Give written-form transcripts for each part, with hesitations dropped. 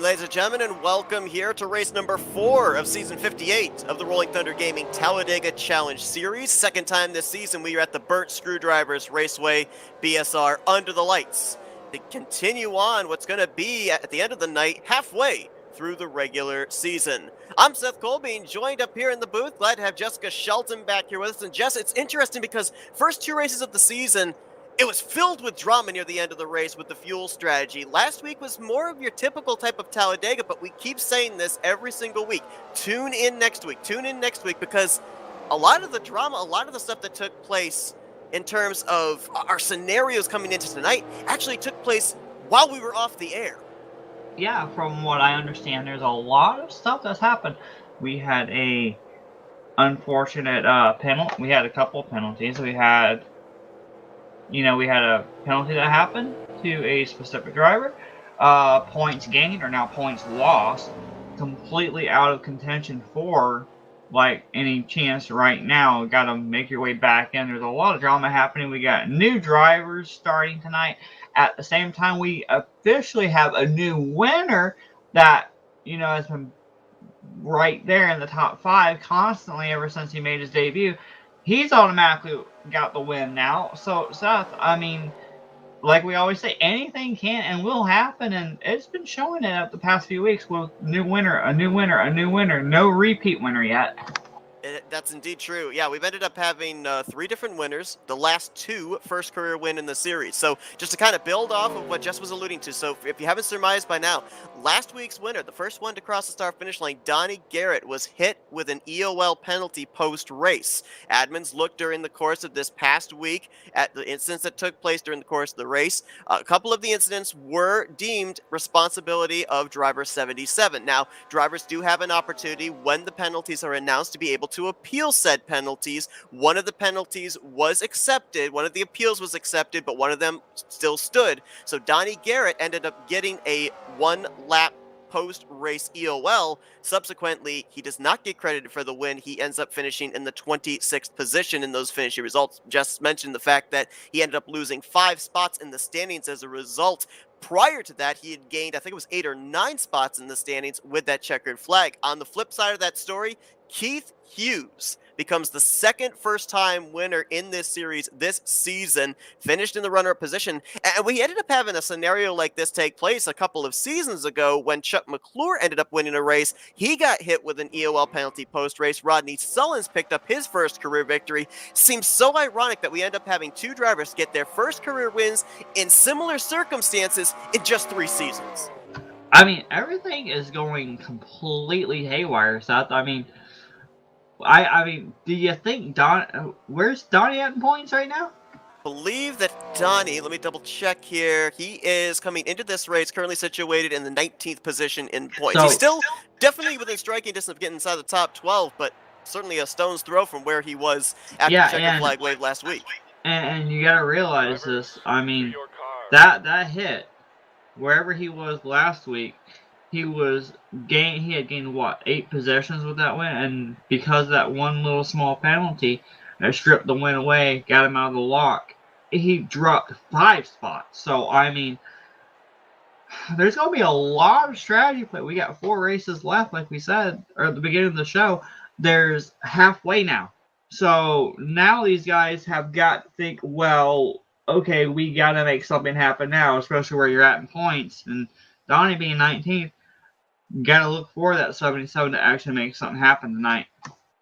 ladies and gentlemen, and welcome here to race number 4 of Season 58 of the Rolling Thunder Gaming Talladega Challenge Series. Second time this season we are at the Burnt Screwdrivers Raceway BSR under the lights to continue on what's going to be, at the end of the night, halfway through the regular season. I'm Seth Colbean, joined up here in the booth. Glad to have Jessica Shelton back here with us. And Jess, it's interesting because first 2 races of the season, it was filled with drama near the end of the race with the fuel strategy. Last week was more of your typical type of Talladega, but we keep saying this every single week. Tune in next week, because a lot of the drama, a lot of the stuff that took place in terms of our scenarios coming into tonight actually took place while we were off the air. Yeah, from what I understand, there's a lot of stuff that's happened. We had a unfortunate penalty. We had a couple of penalties. We had a penalty that happened to a specific driver. Points gained are now points lost. Completely out of contention for any chance right now. Got to make your way back in. There's a lot of drama happening. We got new drivers starting tonight. At the same time, we officially have a new winner that, has been right there in the top 5 constantly ever since he made his debut. He's automatically got the win now. So, Seth, I mean, like we always say, anything can and will happen, and it's been showing it up the past few weeks with new winner, a new winner, a new winner. No repeat winner yet. That's indeed true. Yeah, we've ended up having 3 different winners, the last 2 first career win in the series. So just to kind of build off of what Jess was alluding to, so if you haven't surmised by now, last week's winner, the first one to cross the start finish line, Donnie Garrett, was hit with an EOL penalty post-race. Admins looked during the course of this past week at the incidents that took place during the course of the race. A couple of the incidents were deemed responsibility of driver 77. Now, drivers do have an opportunity when the penalties are announced to be able to appeal said penalties. One of the penalties was accepted, one of the appeals was accepted, but one of them still stood. So Donnie Garrett ended up getting a 1-lap post-race EOL. Subsequently, he does not get credited for the win. He ends up finishing in the 26th position in those finishing results. Just mentioned the fact that he ended up losing 5 spots in the standings as a result. Prior to that, he had gained, I think it was 8 or 9 spots in the standings with that checkered flag. On the flip side of that story, Keith Hughes becomes the second first-time winner in this series this season, finished in the runner-up position. And we ended up having a scenario like this take place a couple of seasons ago when Chuck McClure ended up winning a race. He got hit with an EOL penalty post-race. Rodney Sullins picked up his first career victory. Seems so ironic that we end up having 2 drivers get their first career wins in similar circumstances in just 3 seasons. I mean, everything is going completely haywire, Seth. I mean, do you think where's Donnie at in points right now? Believe that Donnie, let me double check here. He is coming into this race currently situated in the 19th position in points. He's still definitely within striking distance of getting inside the top 12, but certainly a stone's throw from where he was after the checkered flag wave last week. And you gotta realize this. I mean, that hit wherever he was last week, he had gained what, 8 possessions with that win, and because of that one little small penalty that stripped the win away, got him out of the lock, he dropped 5 spots. So I mean, there's gonna be a lot of strategy play. We got 4 races left, like we said or at the beginning of the show. There's halfway now, so now these guys have got to think, well, okay, we gotta make something happen now, especially where you're at in points. And Donnie being 19th, gotta look for that 77 to actually make something happen tonight.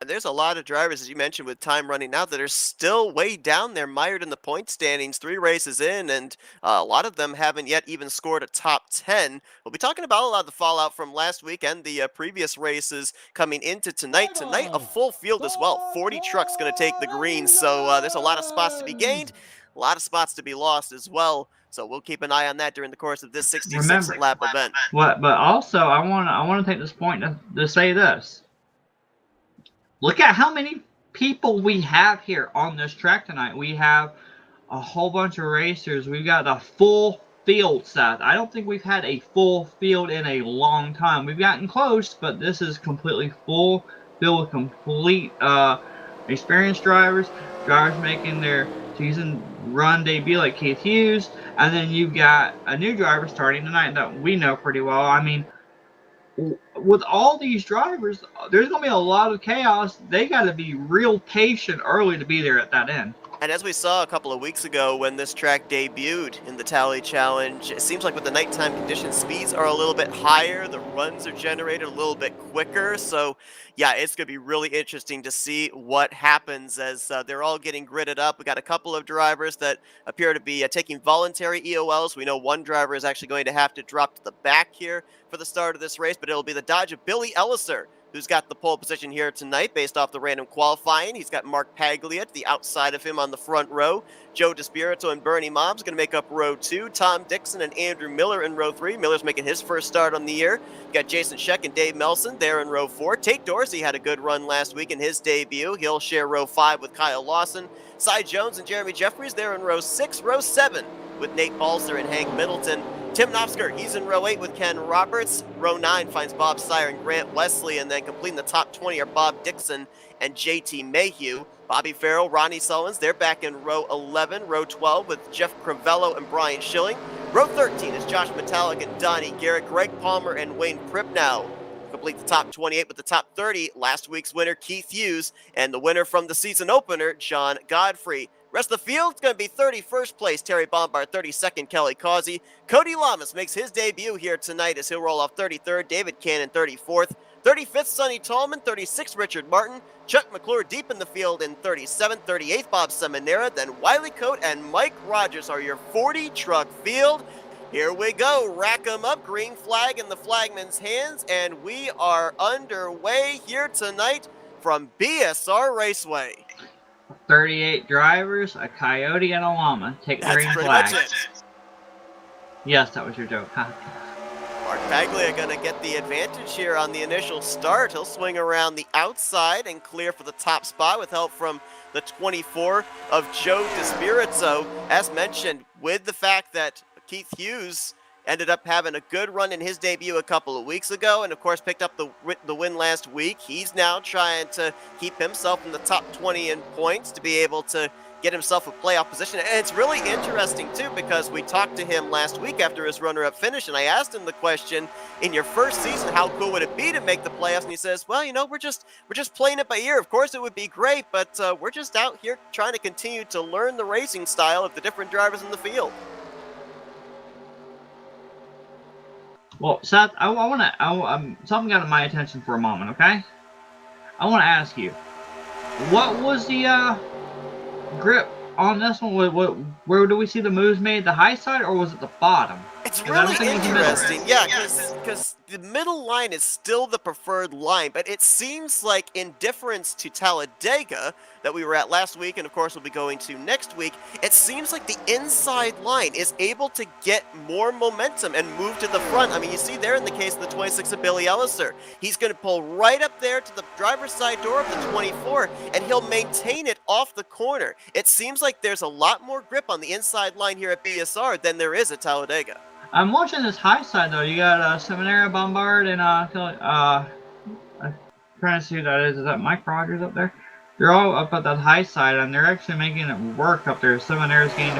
And there's a lot of drivers, as you mentioned, with time running out that are still way down there, mired in the point standings, 3 races in, and a lot of them haven't yet even scored a top 10. We'll be talking about a lot of the fallout from last week and the previous races coming into tonight. Tonight, a full field as well. 40 trucks going to take the greens, so there's a lot of spots to be gained, a lot of spots to be lost as well. So we'll keep an eye on that during the course of this 66-lap event. But also, I want to take this point to say this. Look at how many people we have here on this track tonight. We have a whole bunch of racers. We've got a full field, Seth. I don't think we've had a full field in a long time. We've gotten close, but this is completely full field with complete experienced drivers making their season run debut like Keith Hughes, and then you've got a new driver starting tonight that we know pretty well. I mean, with all these drivers, there's going to be a lot of chaos. They got to be real patient early to be there at that end. And as we saw a couple of weeks ago when this track debuted in the Tally Challenge, it seems like with the nighttime conditions, speeds are a little bit higher, the runs are generated a little bit quicker, so yeah, it's going to be really interesting to see what happens as they're all getting gridded up. We got a couple of drivers that appear to be taking voluntary EOLs. We know one driver is actually going to have to drop to the back here for the start of this race, but it'll be the Dodge of Billy Elliser who's got the pole position here tonight based off the random qualifying. He's got Mark Paglia to the outside of him on the front row. Joe DeSpirito and Bernie Mom's going to make up row 2. Tom Dixon and Andrew Miller in row 3. Miller's making his first start on the year. You got Jason Scheck and Dave Melson there in row 4. Tate Dorsey had a good run last week in his debut. He'll share row 5 with Kyle Lawson. Cy Jones and Jeremy Jeffries there in row 6. Row 7 with Nate Balser and Hank Middleton. Tim Knopsker, he's in row 8 with Ken Roberts. Row 9 finds Bob Sire and Grant Wesley, and then completing the top 20 are Bob Dixon and JT Mayhew. Bobby Farrell, Ronnie Sullins, they're back in row 11. Row 12 with Jeff Crivello and Brian Schilling. Row 13 is Josh Metallic and Donnie Garrett, Greg Palmer and Wayne Pripnow. Complete the top 28 with the top 30. Last week's winner, Keith Hughes, and the winner from the season opener, John Godfrey. Rest of the field, it's going to be 31st place, Terry Bombard, 32nd, Kelly Causey. Cody Lamas makes his debut here tonight as he'll roll off 33rd, David Cannon 34th, 35th, Sonny Tallman, 36th, Richard Martin, Chuck McClure deep in the field in 37th, 38th, Bob Seminara, then Wiley Coate and Mike Rogers are your 40-truck field. Here we go, rack 'em up, green flag in the flagman's hands, and we are underway here tonight from BSR Raceway. 38 drivers, a coyote, and a llama. Take the green flag. That's pretty much it. Yes, that was your joke. Huh? Mark Paglia going to get the advantage here on the initial start. He'll swing around the outside and clear for the top spot with help from the 24 of Joe DeSpirito. As mentioned, with the fact that Keith Hughes ended up having a good run in his debut a couple of weeks ago and, of course, picked up the win last week. He's now trying to keep himself in the top 20 in points to be able to get himself a playoff position. And it's really interesting, too, because we talked to him last week after his runner-up finish, and I asked him the question, in your first season, how cool would it be to make the playoffs? And he says, well, you know, we're just playing it by ear. Of course, it would be great, but we're just out here trying to continue to learn the racing style of the different drivers in the field. Well, Seth, something got my attention for a moment, okay? I want to ask you, what was the grip on this one? Where do we see the moves made? The high side, or was it the bottom? It's really interesting, yeah, because the middle line is still the preferred line, but it seems like, in difference to Talladega that we were at last week, and of course we'll be going to next week, it seems like the inside line is able to get more momentum and move to the front. I mean, you see there in the case of the 26 of Billy Elliser, he's going to pull right up there to the driver's side door of the 24, and he'll maintain it off the corner. It seems like there's a lot more grip on the inside line here at BSR than there is at Talladega. I'm watching this high side though. You got Seminara, Bombard, and I'm trying to see who that is. Is that Mike Rogers up there? They're all up at that high side, and they're actually making it work up there. Seminara's gained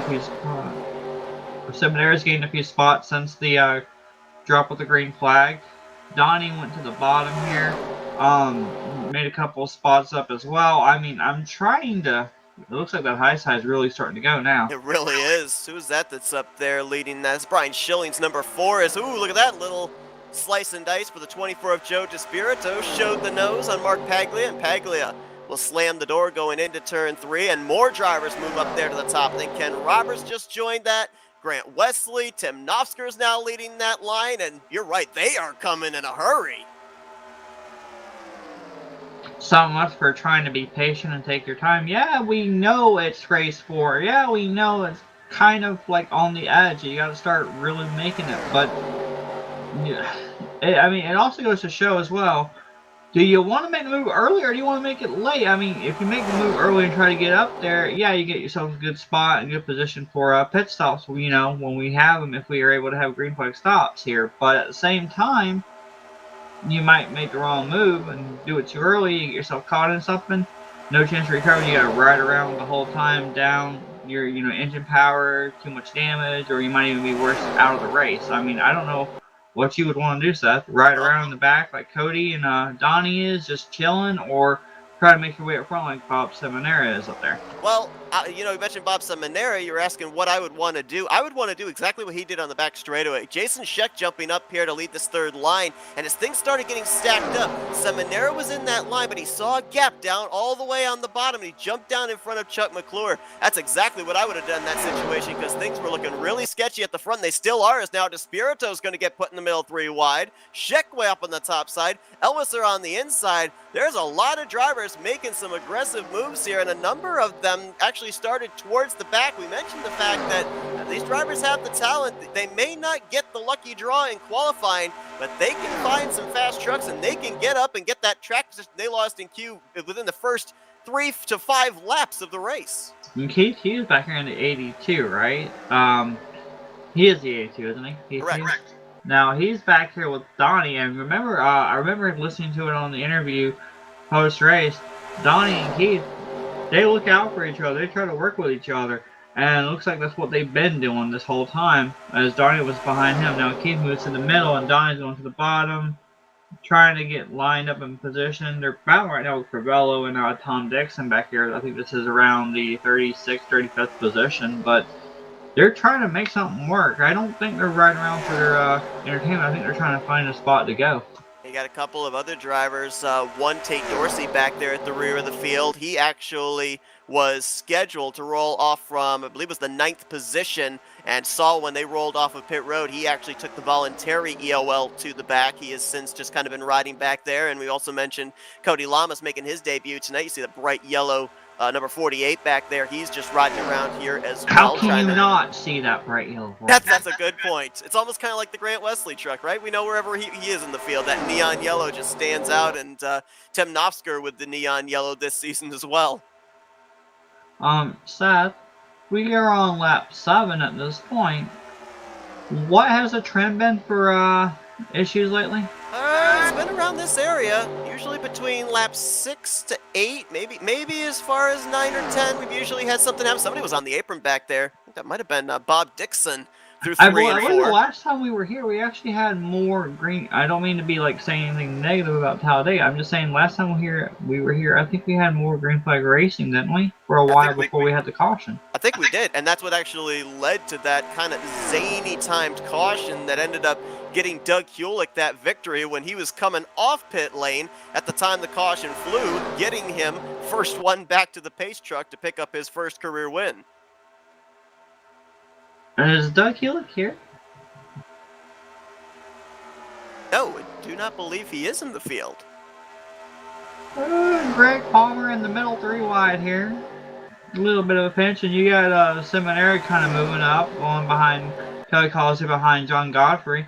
a few spots since the drop with the green flag. Donnie went to the bottom here. Made a couple of spots up as well. I mean, I'm trying to. It looks like that high side is really starting to go now. It really is. Who's that that's up there leading that? It's Brian Schilling's number 4 is, ooh, look at that little slice and dice for the 24 of Joe DeSpirito. Showed the nose on Mark Paglia, and Paglia will slam the door going into turn 3, and more drivers move up there to the top. Then Ken Roberts just joined that. Grant Wesley, Tim Knopsker is now leading that line, and you're right, they are coming in a hurry. So much for trying to be patient and take your time. Yeah, we know it's race 4. Yeah, we know it's kind of like on the edge. You got to start really making it. But, I mean, it also goes to show as well, do you want to make the move early or do you want to make it late? I mean, if you make the move early and try to get up there, yeah, you get yourself a good spot and good position for pit stops, you know, when we have them, if we are able to have green flag stops here. But at the same time, you might make the wrong move and do it too early, you get yourself caught in something, no chance to recover, you gotta ride around the whole time down your, you know, engine power, too much damage, or you might even be worse, out of the race. I mean, I don't know what you would want to do, Seth. Ride around in the back like Cody and Donnie is, just chilling, or try to make your way up front like Bob Seminara is up there. Well, you know, you mentioned Bob Seminara. You were asking what I would want to do. I would want to do exactly what he did on the back straightaway. Jason Scheck jumping up here to lead this third line, and as things started getting stacked up, Seminara was in that line, but he saw a gap down all the way on the bottom, and he jumped down in front of Chuck McClure. That's exactly what I would have done in that situation, because things were looking really sketchy at the front. They still are, as now DeSpirito's going to get put in the middle 3 wide. Scheck way up on the top side. Elwesser on the inside. There's a lot of drivers making some aggressive moves here, and a number of them actually started towards the back. We mentioned the fact that these drivers have the talent. They may not get the lucky draw in qualifying, but they can find some fast trucks, and they can get up and get that track position they lost in Q within the first 3 to 5 laps of the race. And Keith Hughes back here in the 82, right? He is the 82, isn't he? Keith Correct. Hughes? Now he's back here with Donnie, and remember, I remember listening to it on the interview post-race. Donnie and Keith, they look out for each other. They try to work with each other, and it looks like that's what they've been doing this whole time. As Donnie was behind him, now Keith moves to the middle, and Donnie's going to the bottom, trying to get lined up in position. They're battling right now with Crivello and Tom Dixon back here. I think this is around the 36th, 35th position, but they're trying to make something work. I don't think they're riding around for their entertainment. I think they're trying to find a spot to go. You got a couple of other drivers. One, Tate Dorsey back there at the rear of the field. He actually was scheduled to roll off from, I believe it was the 9th position, and saw when they rolled off of pit road, he actually took the voluntary EOL to the back. He has since just kind of been riding back there. And we also mentioned Cody Lamas making his debut tonight. You see the bright yellow number 48 back there. He's just riding around here as well. How can you not see that bright yellow? That's a good point. It's almost kind of like the Grant Wesley truck, right? We know wherever he is in the field, that neon yellow just stands out, and Tim Nofsker with the neon yellow this season as well. Seth, we are on lap 7 at this point. What has the trend been for issues lately? It's been around this area, usually between laps 6 to 8, maybe as far as 9 or 10. We've usually had something happen. Somebody was on the apron back there. I think that might have been Bob Dixon through 3 and 4. I believe the last time we were here, we actually had more green. I don't mean to be like saying anything negative about Talladega. I'm just saying last time we were here, I think we had more green flag racing, didn't we? For a while before we had the caution. I think we did, and that's what actually led to that kind of zany timed caution that ended up getting Doug Hewlick that victory when he was coming off pit lane at the time the caution flew, getting him first one back to the pace truck to pick up his first career win. Is Doug Hewlick here? No, I do not believe he is in the field. Greg Palmer in the middle 3 wide here. A little bit of a pinch, and you got Seminary kind of moving up, going behind Kelly Collins behind John Godfrey.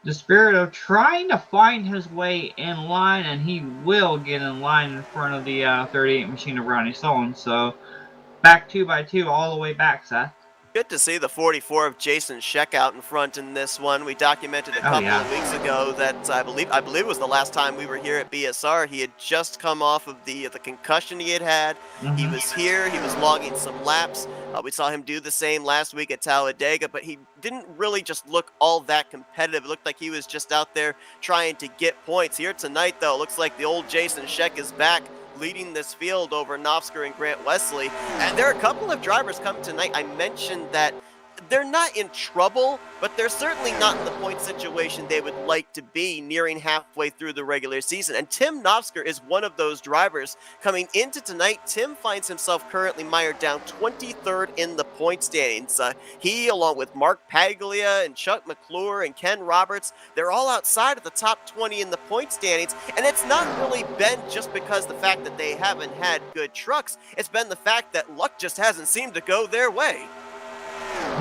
DeSpirito trying to find his way in line, and he will get in line in front of the 38 machine of Ronnie Solon. So back 2 by 2 all the way back, Seth. Good to see the 44 of Jason Scheck out in front in this one. We documented a couple of weeks ago that I believe it was the last time we were here at BSR. He had just come off of the concussion he had. He was here. He was logging some laps. We saw him do the same last week at Talladega, but he didn't really just look all that competitive. It looked like he was just out there trying to get points. Here tonight, though, it looks like the old Jason Scheck is back, leading this field over Nofsker and Grant Wesley. And there are a couple of drivers coming tonight. I mentioned that they're not in trouble, but they're certainly not in the point situation they would like to be nearing halfway through the regular season. And Tim Nofsker is one of those drivers. Coming into tonight, Tim finds himself currently mired down 23rd in the point standings. He, along with Mark Paglia and Chuck McClure and Ken Roberts, they're all outside of the top 20 in the point standings. And it's not really been just because the fact that they haven't had good trucks. It's been the fact that luck just hasn't seemed to go their way.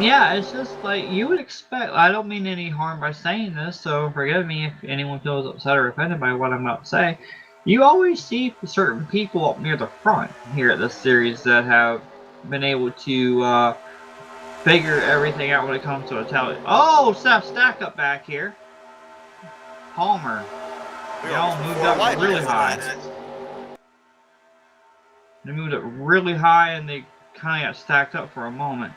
Yeah, it's just like you would expect. I don't mean any harm by saying this, so forgive me if anyone feels upset or offended by what I'm about to say. You always see certain people up near the front here at this series that have been able to figure everything out when it comes to a tally. Oh, Seth, stack up back here. Palmer. They all moved up really high. They moved up really high, and they kind of got stacked up for a moment.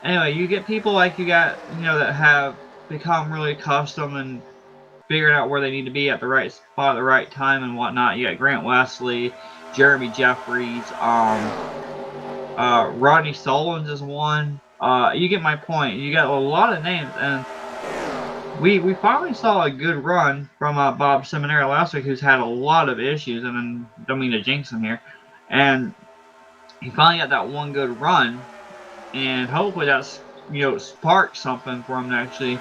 Anyway, you get people like you got, that have become really accustomed and figuring out where they need to be at the right spot at the right time and whatnot. You got Grant Wesley, Jeremy Jeffries, Rodney Solons is one. You get my point. You got a lot of names, and we finally saw a good run from Bob Seminara last week, who's had a lot of issues, and I don't mean to jinx him here. And he finally got that one good run, and hopefully that's sparked something for him to actually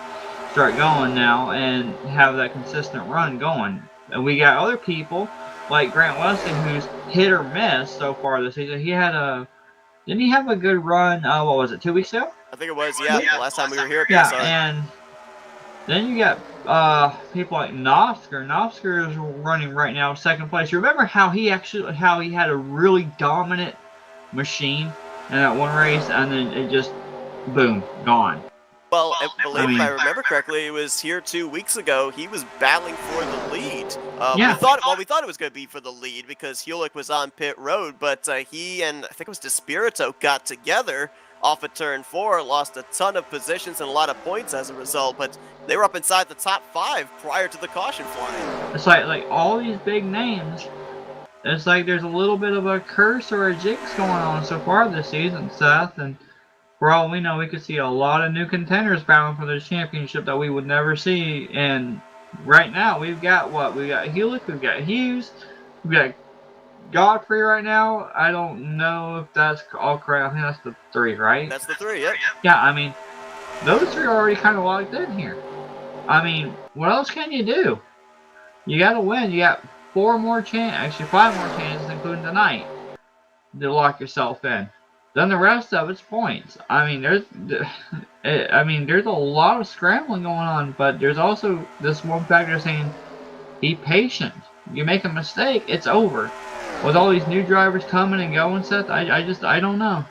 start going now and have that consistent run going. And we got other people like Grant Wesley, who's hit or miss so far this season. Didn't he have a good run? What was it, 2 weeks ago? I think it was, yeah, the last time we were here. Yeah, and then you got people like Novsker. Novsker is running right now second place. You remember how he had a really dominant machine in that one race, and then it just boom, gone. Well, I believe if I remember correctly, it was here 2 weeks ago. He was battling for the lead. Yeah. We thought it was going to be for the lead because Heulick was on pit road, but he and I think it was Despirito got together off of turn 4, lost a ton of positions and a lot of points as a result, but they were up inside the top 5 prior to the caution flying. It's like all these big names, it's like there's a little bit of a curse or a jinx going on so far this season, Seth, and for all we know, we could see a lot of new contenders battling for this championship that we would never see. And right now, we've got what? We've got Heulick, we've got Hughes, we've got Godfrey right now. I don't know if that's all correct. I think that's the 3, right? That's the 3, yep. Yeah, I mean, those 3 are already kind of locked in here. I mean, what else can you do? You got to win. You got 5 more chances, including tonight, to lock yourself in. Then the rest of it's points. I mean, there's a lot of scrambling going on, but there's also this one factor saying, be patient. You make a mistake, it's over. With all these new drivers coming and going, Seth, I don't know.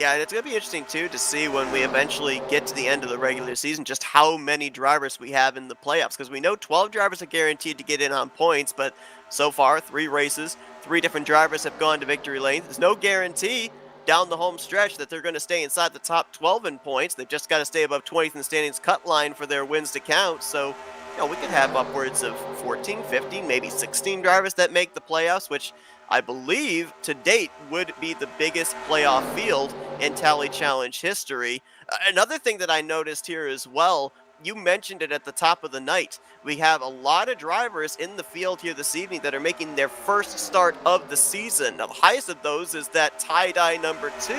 Yeah, and it's going to be interesting, too, to see when we eventually get to the end of the regular season just how many drivers we have in the playoffs. Because we know 12 drivers are guaranteed to get in on points, but so far, 3 races, 3 different drivers have gone to victory lane. There's no guarantee down the home stretch that they're going to stay inside the top 12 in points. They've just got to stay above 20th in the standings cut line for their wins to count. So, we could have upwards of 14, 15, maybe 16 drivers that make the playoffs, which I believe to date would be the biggest playoff field in Tally Challenge history. Another thing that I noticed here as well, you mentioned it at the top of the night. We have a lot of drivers in the field here this evening that are making their first start of the season. Now, the highest of those is that tie-dye number 2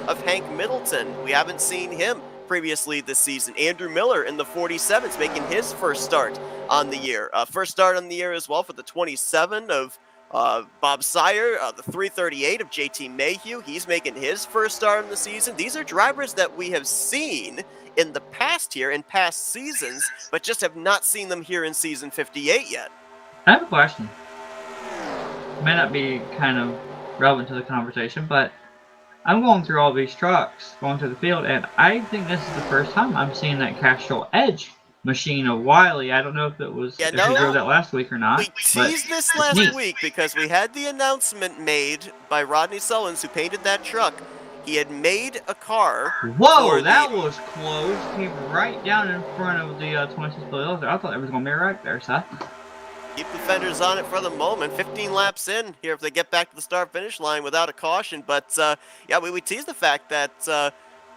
of Hank Middleton. We haven't seen him previously this season. Andrew Miller in the 47s making his first start on the year. First start on the year as well for the 27 of Bob Sire, the 338 of JT Mayhew. He's making his first start in the season. These are drivers that we have seen in the past here, in past seasons, but just have not seen them here in season 58 yet. I have a question. It may not be kind of relevant to the conversation, but I'm going through all these trucks, going through the field, and I think this is the first time I'm seeing that Castrol Edge machine of Wiley. I don't know if it was if he drove that last week or not. We teased this last week because we had the announcement made by Rodney Sullins, who painted that truck. He had made a car. Whoa, that was close. Came right down in front of the 26 Philadelphia. I thought it was going to be right there, Seth. Keep the fenders on it for the moment. 15 laps in here if they get back to the start-finish line without a caution. But, yeah, we teased the fact that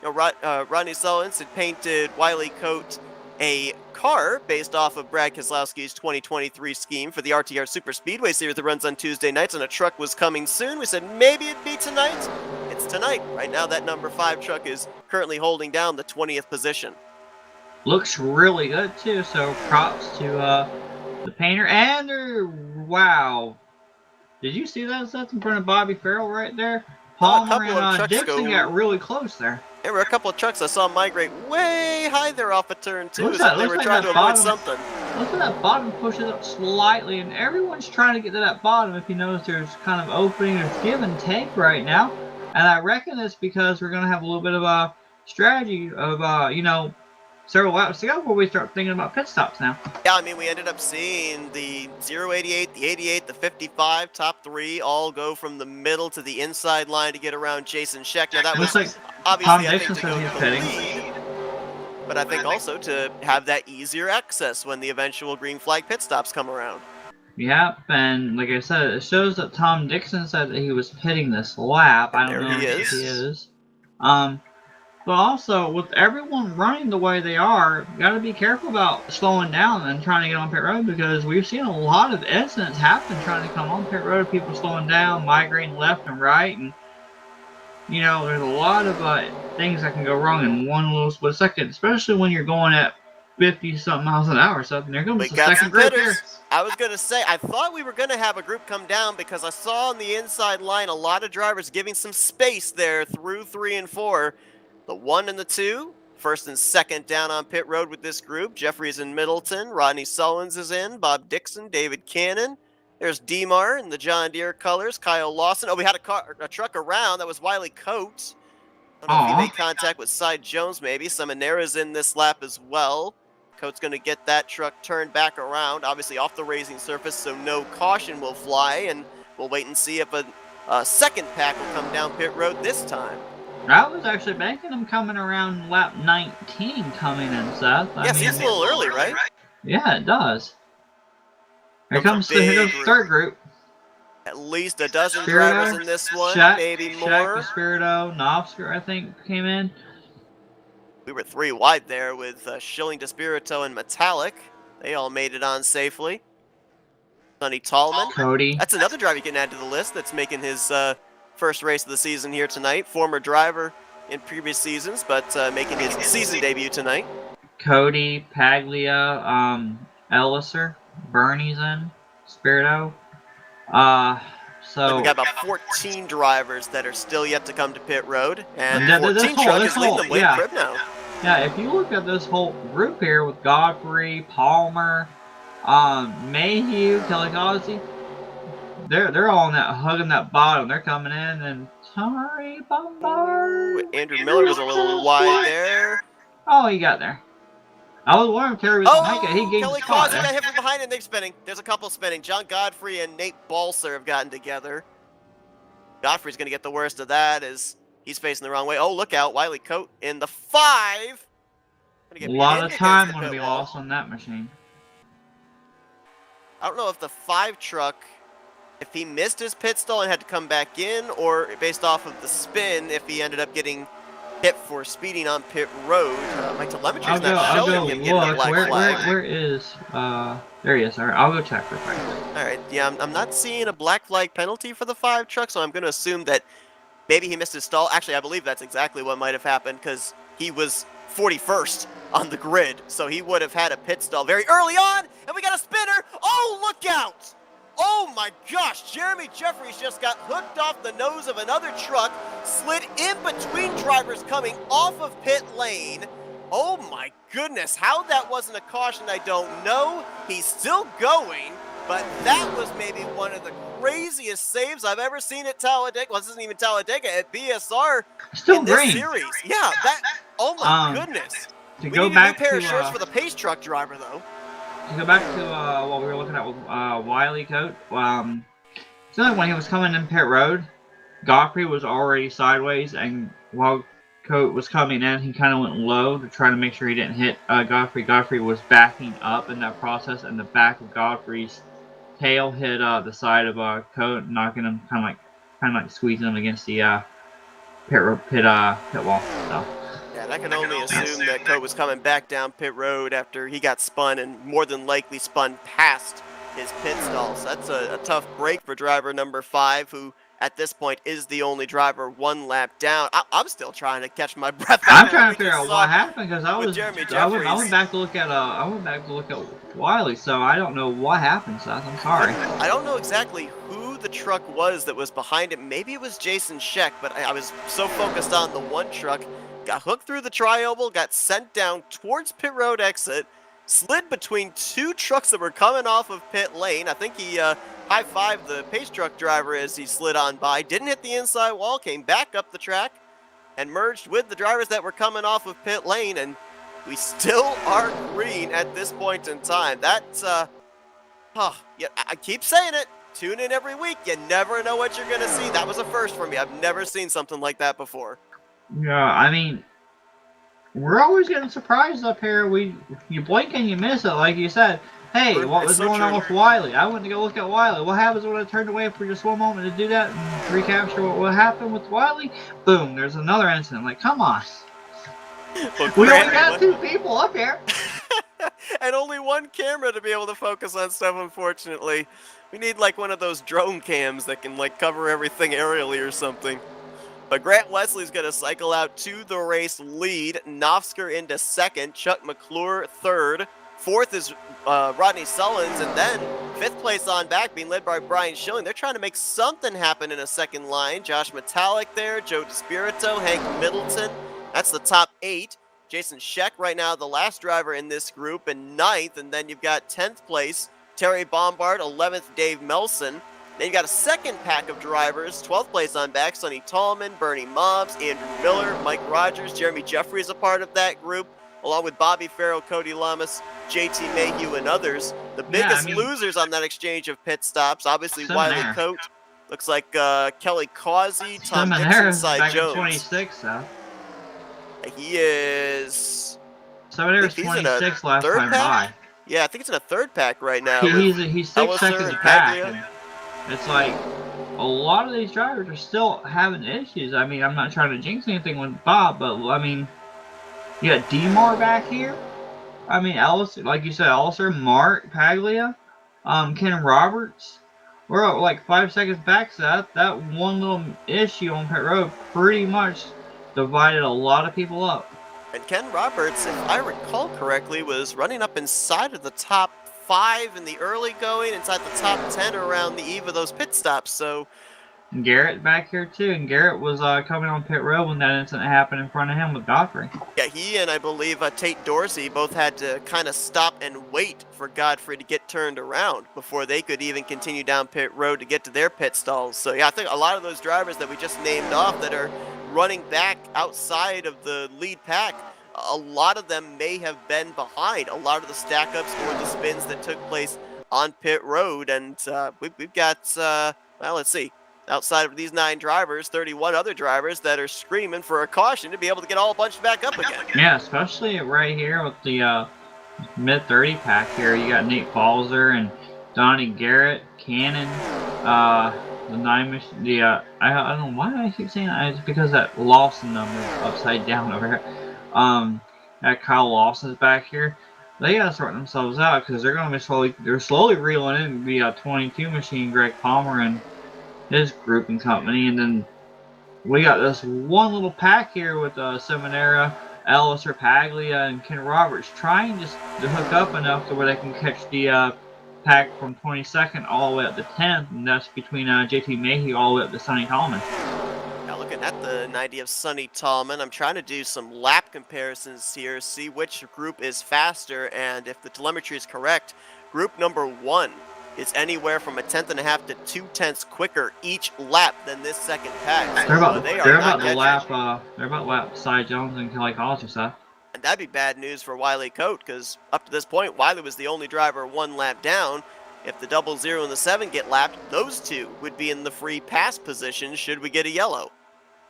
Rodney Sullins had painted Wiley Coat a car based off of Brad Keselowski's 2023 scheme for the RTR Super Speedway Series that runs on Tuesday nights, and a truck was coming soon. We said maybe it'd be tonight. It's tonight. Right now, that number 5 truck is currently holding down the 20th position. Looks really good, too, so props to the painter. And wow. Did you see that? That's in front of Bobby Farrell right there? Palmer and Dixon got really close there. There were a couple of trucks I saw migrate way high there off of turn 2 as they were trying to avoid something. Look at that bottom pushes up slightly, and everyone's trying to get to that bottom. If you notice, there's kind of opening, there's give and take right now. And I reckon it's because we're going to have a little bit of a strategy of, several laps to go before we start thinking about pit stops now. Yeah, I mean, we ended up seeing the 088, the 88, the 55, top 3 all go from the middle to the inside line to get around Jason Scheck. Now, that was like obviously, Tom I think, Dixon to go says to the he's lead. but I think also to have that easier access when the eventual green flag pit stops come around. Yep, and like I said, it shows that Tom Dixon said that he was pitting this lap. And I don't know there he if he is. is. But also, with everyone running the way they are, you gotta be careful about slowing down and trying to get on pit road, because we've seen a lot of incidents happen trying to come on pit road, people slowing down, migrating left and right, and you know, there's a lot of things that can go wrong in one little split second, especially when you're going at 50-something miles an hour or something. There comes We the got second some group pitters. here. I was going to say, I thought we were going to have a group come down because I saw on the inside line a lot of drivers giving some space there through 3 and 4. The 1 and the 2, first and second down on pit road with this group. Jeffries and Middleton. Rodney Sullins is in. Bob Dixon, David Cannon. There's Demar in the John Deere colors. Kyle Lawson. Oh, we had a truck around. That was Wiley Coates. I don't know if he made contact with Cy Jones, maybe. Seminara's in this lap as well. Coates going to get that truck turned back around, obviously off the racing surface, so no caution will fly, and we'll wait and see if a second pack will come down pit road this time. I was actually banking him coming around lap 19 coming in, Seth. Yeah, seems a little early, right? Yeah, it does. Here comes the third group. At least a dozen drivers in this one, maybe more. Despirito, Novsker, I think, came in. We were 3 wide there with Schilling, Despirito, and Metallic. They all made it on safely. Sonny Tallman. Cody. That's another driver you can add to the list that's making his first race of the season here tonight. Former driver in previous seasons, but making his season debut tonight. Cody, Paglia, Elliser, Bernie's in, Spirito. So we got about 14 drivers that are still yet to come to pit road, and 14 truck is leading the way crib now. Yeah, if you look at this whole group here with Godfrey, Palmer, Mayhew, Kelly Causey, they're all in that hugging that bottom. They're coming in, and sorry, Bombard. Andrew Miller was a little wide there. Oh, he got there. I was wondering if Terry was behind it. He gained Kelly Causey got hit from behind, and they're spinning. There's a couple spinning. John Godfrey and Nate Balser have gotten together. Godfrey's going to get the worst of that as he's facing the wrong way. Oh, look out. Wiley Coat in the 5. A lot of time going to be lost on that machine. I don't know if the 5 truck, if he missed his pit stall and had to come back in, or based off of the spin, if he ended up getting hit for speeding on pit road. My telemetry is not showing him getting a black flag. Where is, there he is. All right, I'll go check real quick. All right, yeah, I'm not seeing a black flag penalty for the 5 truck, so I'm going to assume that maybe he missed his stall. Actually, I believe that's exactly what might have happened, because he was 41st on the grid, so he would have had a pit stall very early on, and we got a spinner. Oh, look out! Oh my gosh, Jeremy Jeffries just got hooked off the nose of another truck, slid in between drivers coming off of pit lane. Oh my goodness, how that wasn't a caution, I don't know. He's still going, but that was maybe one of the craziest saves I've ever seen at Talladega. Well, this isn't even Talladega, at BSR in this series. Yeah, that, oh my goodness. To we go need back a new pair of to, shorts for the pace truck driver, though. To go back to what we were looking at with Wiley Coat, so when he was coming in pit road, Godfrey was already sideways, and while Coat was coming in, he kind of went low to try to make sure he didn't hit Godfrey. Godfrey was backing up in that process, and the back of Godfrey's tail hit the side of Coat, knocking him kind of like squeezing him against the pit wall. So. I can only assume that Coat was coming back down pit road after he got spun, and more than likely spun past his pit stall. So that's a tough break for driver number 5, who at this point is the only driver 1 lap down. I'm still trying to catch my breath. I'm trying to figure out what happened, because I went back to look at Wiley, so I don't know what happened, Seth. I'm sorry. I don't know exactly who the truck was that was behind it. Maybe it was Jason Scheck, but I was so focused on the 1 truck. Got hooked through the tri-oval, got sent down towards pit road exit, slid between 2 trucks that were coming off of pit lane. I think he high-fived the pace truck driver as he slid on by, didn't hit the inside wall, came back up the track, and merged with the drivers that were coming off of pit lane, and we still are green at this point in time. That's, yeah, I keep saying it. Tune in every week. You never know what you're going to see. That was a first for me. I've never seen something like that before. Yeah, I mean, we're always getting surprised up here. You blink and you miss it, like you said. Hey, what was going on with Wiley? I went to go look at Wiley. What happens when I turned away for just one moment to do that and recapture what happened with Wiley? Boom, there's another incident. Like, come on. Well, we only got 2 people up here. And only one camera to be able to focus on stuff, unfortunately. We need like one of those drone cams that can like cover everything aerially or something. But Grant Wesley's going to cycle out to the race lead. Nofsker into second. Chuck McClure third. Fourth is Rodney Sullins. And then fifth place on back being led by Brian Schilling. They're trying to make something happen in a second line. Josh Metallic there. Joe DeSpirito. Hank Middleton. That's the top 8. Jason Scheck right now the last driver in this group in 9th. And then you've got 10th place Terry Bombard. 11th Dave Melson. Then you got a second pack of drivers, 12th place on back, Sonny Tallman, Bernie Mobbs, Andrew Miller, Mike Rogers, Jeremy Jeffrey is a part of that group, along with Bobby Farrell, Cody Lamas, JT Mayhew, and others. The biggest losers on that exchange of pit stops, obviously Wiley Coate, looks like Kelly Causey, Tom Dixon, Cy Jones. 26, though. He is... Seminair's 26 last time by. Yeah, I think it's in a third pack right now. He's 6 seconds back. It's like a lot of these drivers are still having issues. I mean, I'm not trying to jinx anything with Bob, but I mean, you got DeMar back here. I mean, Ellis, like you said, Elliser, Mark Paglia, Ken Roberts. We're like 5 seconds back, so that one little issue on pit road pretty much divided a lot of people up. And Ken Roberts, if I recall correctly, was running up inside of the top 5 in the early going, inside the top 10 around the eve of those pit stops. So Garrett back here too, and Garrett was coming on pit road when that incident happened in front of him with Godfrey. Yeah, he and I believe Tate Dorsey both had to kind of stop and wait for Godfrey to get turned around before they could even continue down pit road to get to their pit stalls. So yeah, I think a lot of those drivers that we just named off that are running back outside of the lead pack, a lot of them may have been behind a lot of the stack-ups or the spins that took place on pit road. And we've got, well, let's see, outside of these 9 drivers, 31 other drivers that are screaming for a caution to be able to get all bunched back up again. Yeah, especially right here with the mid-30 pack here. You got Nate Falzer and Donnie Garrett, Cannon, the 9 machine. I don't know why I keep saying that. It's because that Lawson number is upside down over here. That Kyle Lawson's back here. They gotta sort themselves out because they're gonna be slowly reeling in the 22 machine, Greg Palmer and his group and company, and then we got this one little pack here with Seminara, Elliser, Paglia, and Ken Roberts trying just to hook up enough to where they can catch the pack from 22nd all the way up to 10th, and that's between JT Mayhew all the way up to Sonny Tallman. Looking at the 90 of Sonny Tallman, I'm trying to do some lap comparisons here, see which group is faster, and if the telemetry is correct, group number 1 is anywhere from 1/10.5 to 2/10 quicker each lap than this second pack. So they're about to lap Cy Jones and Kelly Causey, so. And that'd be bad news for Wiley Coate, because up to this point, Wiley was the only driver 1 lap down. If the 00 and the 7 get lapped, those 2 would be in the free pass position should we get a yellow.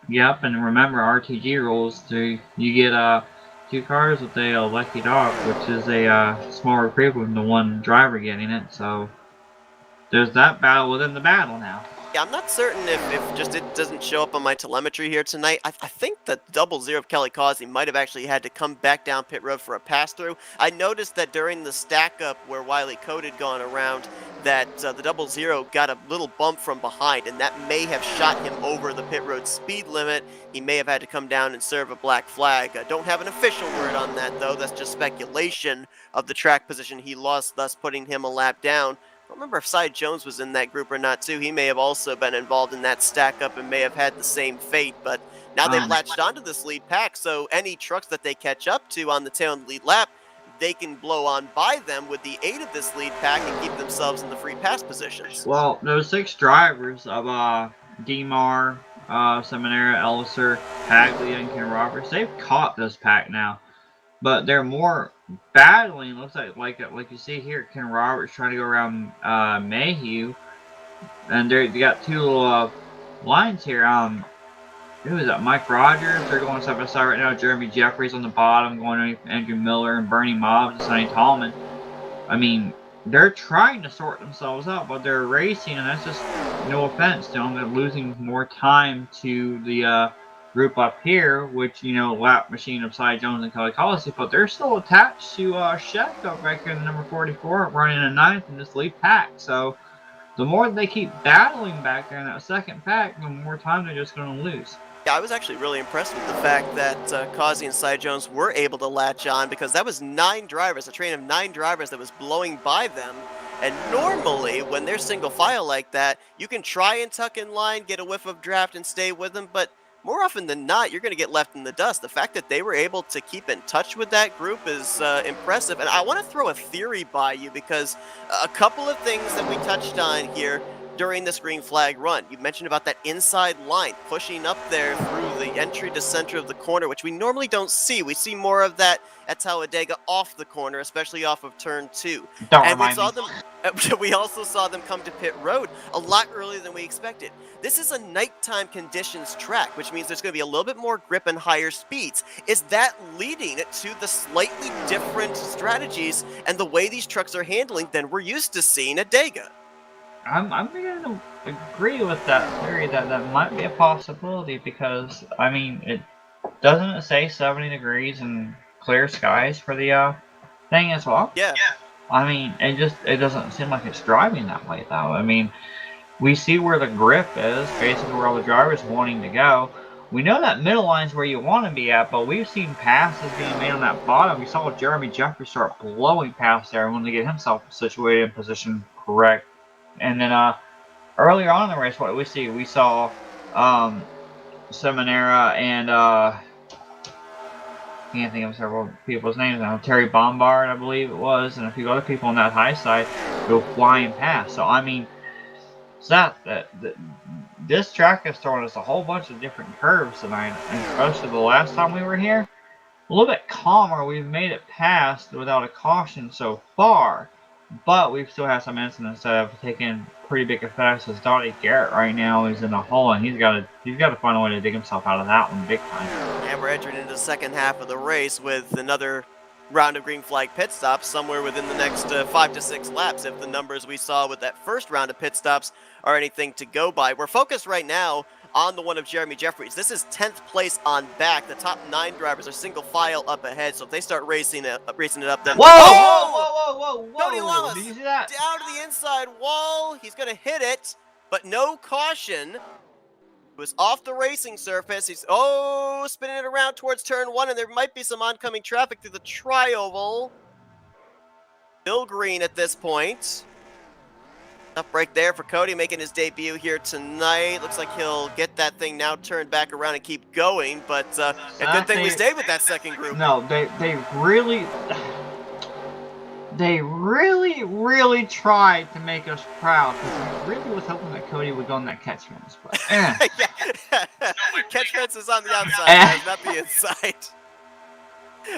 Yep, and remember RTG rules, you get 2 cars with a lucky dog, which is a small reprieve than the 1 driver getting it, so there's that battle within the battle now. Yeah, I'm not certain if just it doesn't show up on my telemetry here tonight. I think the 00 of Kelly Causey might have actually had to come back down pit road for a pass-through. I noticed that during the stack-up where Wiley Coate had gone around, that the 00 got a little bump from behind, and that may have shot him over the pit road speed limit. He may have had to come down and serve a black flag. I don't have an official word on that, though. That's just speculation of the track position he lost, thus putting him a lap down. I don't remember if Cy Jones was in that group or not, too. He may have also been involved in that stack-up and may have had the same fate, but now they've latched onto this lead pack, so any trucks that they catch up to on the tail end of the lead lap, they can blow on by them with the aid of this lead pack and keep themselves in the free pass positions. Well, those 6 drivers of DeMar, Seminara, Elliser, Paglia, and Ken Roberts, they've caught this pack now. But they're more battling, looks like you see here, Ken Roberts trying to go around Mayhew. And they got 2 little lines here. who is that? Mike Rogers. They're going side by side right now. Jeremy Jeffries on the bottom, going underneath Andrew Miller and Bernie Mobbs and Sonny Tallman. I mean, they're trying to sort themselves out, but they're racing, and that's just no offense to them. They're losing more time to the group up here, which, you know, lap machine of Cy Jones and Kelly Collison, but they're still attached to Sheck up back in number 44, running a 9th in this lead pack. So the more they keep battling back there in that second pack, the more time they're just going to lose. Yeah, I was actually really impressed with the fact that Causey and Cy Jones were able to latch on, because that was 9 drivers, a train of 9 drivers that was blowing by them. And normally, when they're single file like that, you can try and tuck in line, get a whiff of draft, and stay with them, but more often than not, you're going to get left in the dust. The fact that they were able to keep in touch with that group is impressive. And I want to throw a theory by you, because a couple of things that we touched on here during this green flag run. You mentioned about that inside line pushing up there through the entry to center of the corner, which we normally don't see. We see more of that at Talladega off the corner, especially off of turn 2. And we also saw them come to pit road a lot earlier than we expected. This is a nighttime conditions track, which means there's going to be a little bit more grip and higher speeds. Is that leading to the slightly different strategies and the way these trucks are handling than we're used to seeing at Dega? I'm going to agree with that theory that might be a possibility, because, I mean, it doesn't it say 70 degrees and clear skies for the thing as well? Yeah. I mean, it doesn't seem like it's driving that way, though. I mean, we see where the grip is, basically where all the drivers wanting to go. We know that middle line is where you want to be at, but we've seen passes being made on that bottom. We saw Jeremy Jeffries start blowing past there and wanting to get himself situated in position correct. And then earlier on in the race, what did we see? We saw Seminara and I can't think of several people's names now. Terry Bombard, I believe it was, and a few other people on that high side go flying past. So I mean, this track has thrown us a whole bunch of different curves tonight, and especially the last time we were here, a little bit calmer. We've made it past without a caution so far. But we've still had some incidents that have taken pretty big effects. As Dottie Garrett right now is in the hole, and he's got to find a way to dig himself out of that one big time. And we're entering into the second half of the race with another round of green flag pit stops somewhere within the next 5 to 6 laps, if the numbers we saw with that first round of pit stops are anything to go by. We're focused right now on the one of Jeremy Jeffries. This is 10th place on back. The top 9 drivers are single file up ahead, so if they start racing it up, then... Whoa! Cody Lamas, did you see that? down to the inside wall. He's going to hit it, but no caution. It was off the racing surface. He's, spinning it around towards turn 1, and there might be some oncoming traffic through the tri-oval. Bill Green at this point. Up right there for Cody, making his debut here tonight. Looks like he'll get that thing now turned back around and keep going, but a good thing we stayed with that second group. No, they really tried to make us proud, because I really was hoping that Cody would go on that catch fence, but Catch fence is on the outside, guys, not the inside.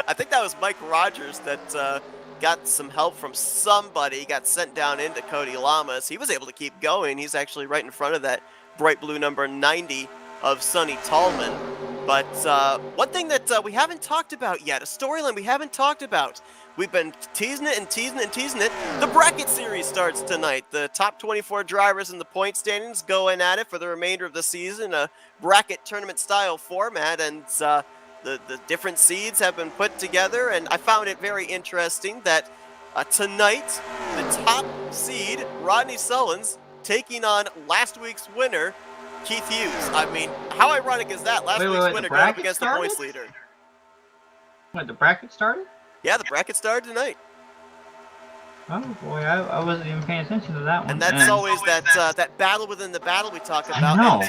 I think that was Mike Rogers that got some help from somebody, got sent down into Cody Lamas. He was able to keep going. He's actually right in front of that bright blue number 90 of Sonny Tallman. But one thing that we haven't talked about yet, a storyline we haven't talked about. We've been teasing it and teasing it and teasing it. The bracket series starts tonight. The top 24 drivers in the point standings going at it for the remainder of the season, a bracket tournament style format, and the different seeds have been put together, and I found it very interesting that tonight, the top seed, Rodney Sullins, taking on last week's winner, Keith Hughes. I mean, how ironic is that? Last week's winner going up against the points leader. Wait, the bracket started? Yeah, the bracket started tonight. Oh boy, I wasn't even paying attention to that one. And that's always that battle within the battle we talk about. I know.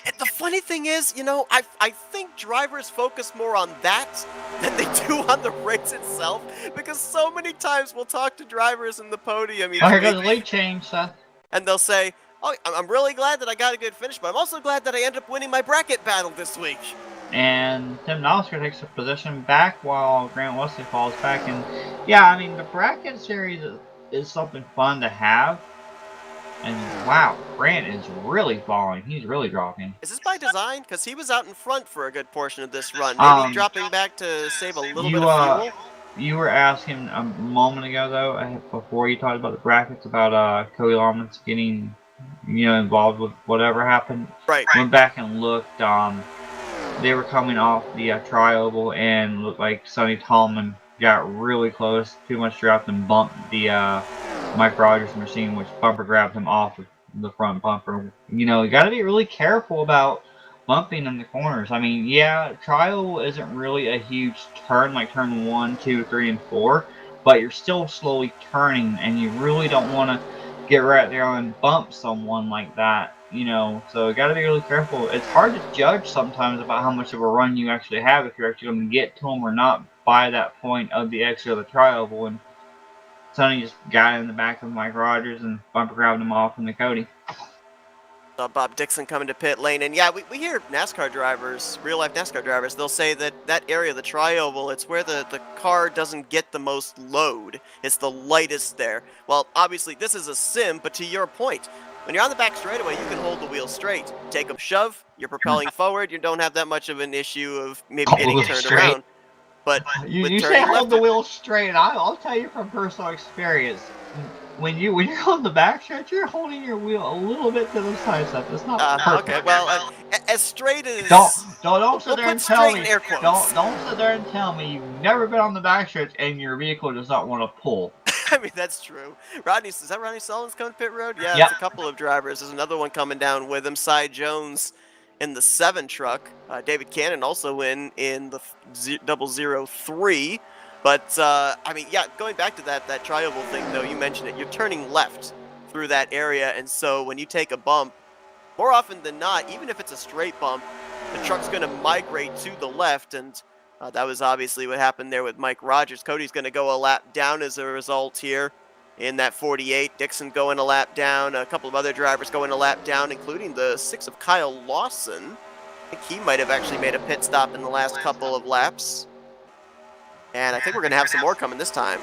And the funny thing is, you know, I think drivers focus more on that than they do on the race itself, because so many times we'll talk to drivers in the podium. Oh, here goes the lead change, Seth. And they'll say, oh, I'm really glad that I got a good finish, but I'm also glad that I ended up winning my bracket battle this week. And Tim Nosker takes a position back while Grant Wesley falls back. And yeah, I mean, the bracket series is something fun to have. And wow, Grant is really falling. He's really dropping. Is this by design? Because he was out in front for a good portion of this run. Maybe Um, dropping back to save a little bit you of fuel? you were asking a moment ago though, before you talked about the brackets, about Cody Lawrence getting involved with whatever happened. Right. Went back and looked. They were coming off the tri-oval and looked like Sonny Tallman got really close, too much draft, and bumped the Mike Rogers machine, which bumper grabbed him off of the front bumper. You got to be really careful about bumping in the corners. I mean, yeah, tri-oval isn't really a huge turn like turn 1, 2, 3, and 4, but you're still slowly turning, and you really don't want to get right there and bump someone like that. So you got to be really careful. It's hard to judge sometimes about how much of a run you actually have, if you're actually going to get to them or not by that point of the exit of the tri-oval. And Sonny just got in the back of Mike Rogers and bumper grabbed him off into Cody. Bob Dixon coming to pit lane, and yeah, we hear NASCAR drivers, real-life NASCAR drivers, they'll say that area of the tri-oval, it's where the car doesn't get the most load. It's the lightest there. Well, obviously, this is a sim, but to your point, when you're on the back straightaway, you can hold the wheel straight. Take a shove, you're propelling forward, you don't have that much of an issue of maybe getting turned around. But you say hold the wheel straight, and I'll tell you from personal experience, when you're on the back stretch, you're holding your wheel a little bit to the side stuff. It's not perfect. Okay, well, as straight as don't sit there and tell me. Don't sit there and tell me you've never been on the back stretch and your vehicle does not want to pull. I mean, that's true. Is that Rodney Sullivan's coming to pit road? Yeah, yep. It's a couple of drivers. There's another one coming down with him, Cy Jones in the 7 truck. David Cannon also in the 003. But, I mean, yeah, going back to that tri-oval thing, though, you mentioned it. You're turning left through that area, and so when you take a bump, more often than not, even if it's a straight bump, the truck's going to migrate to the left, and that was obviously what happened there with Mike Rogers. Cody's going to go a lap down as a result here in that 48. Dixon going a lap down. A couple of other drivers going a lap down, including the 6 of Kyle Lawson. I think he might have actually made a pit stop in the last couple of laps. And I think we're going to have some more coming this time.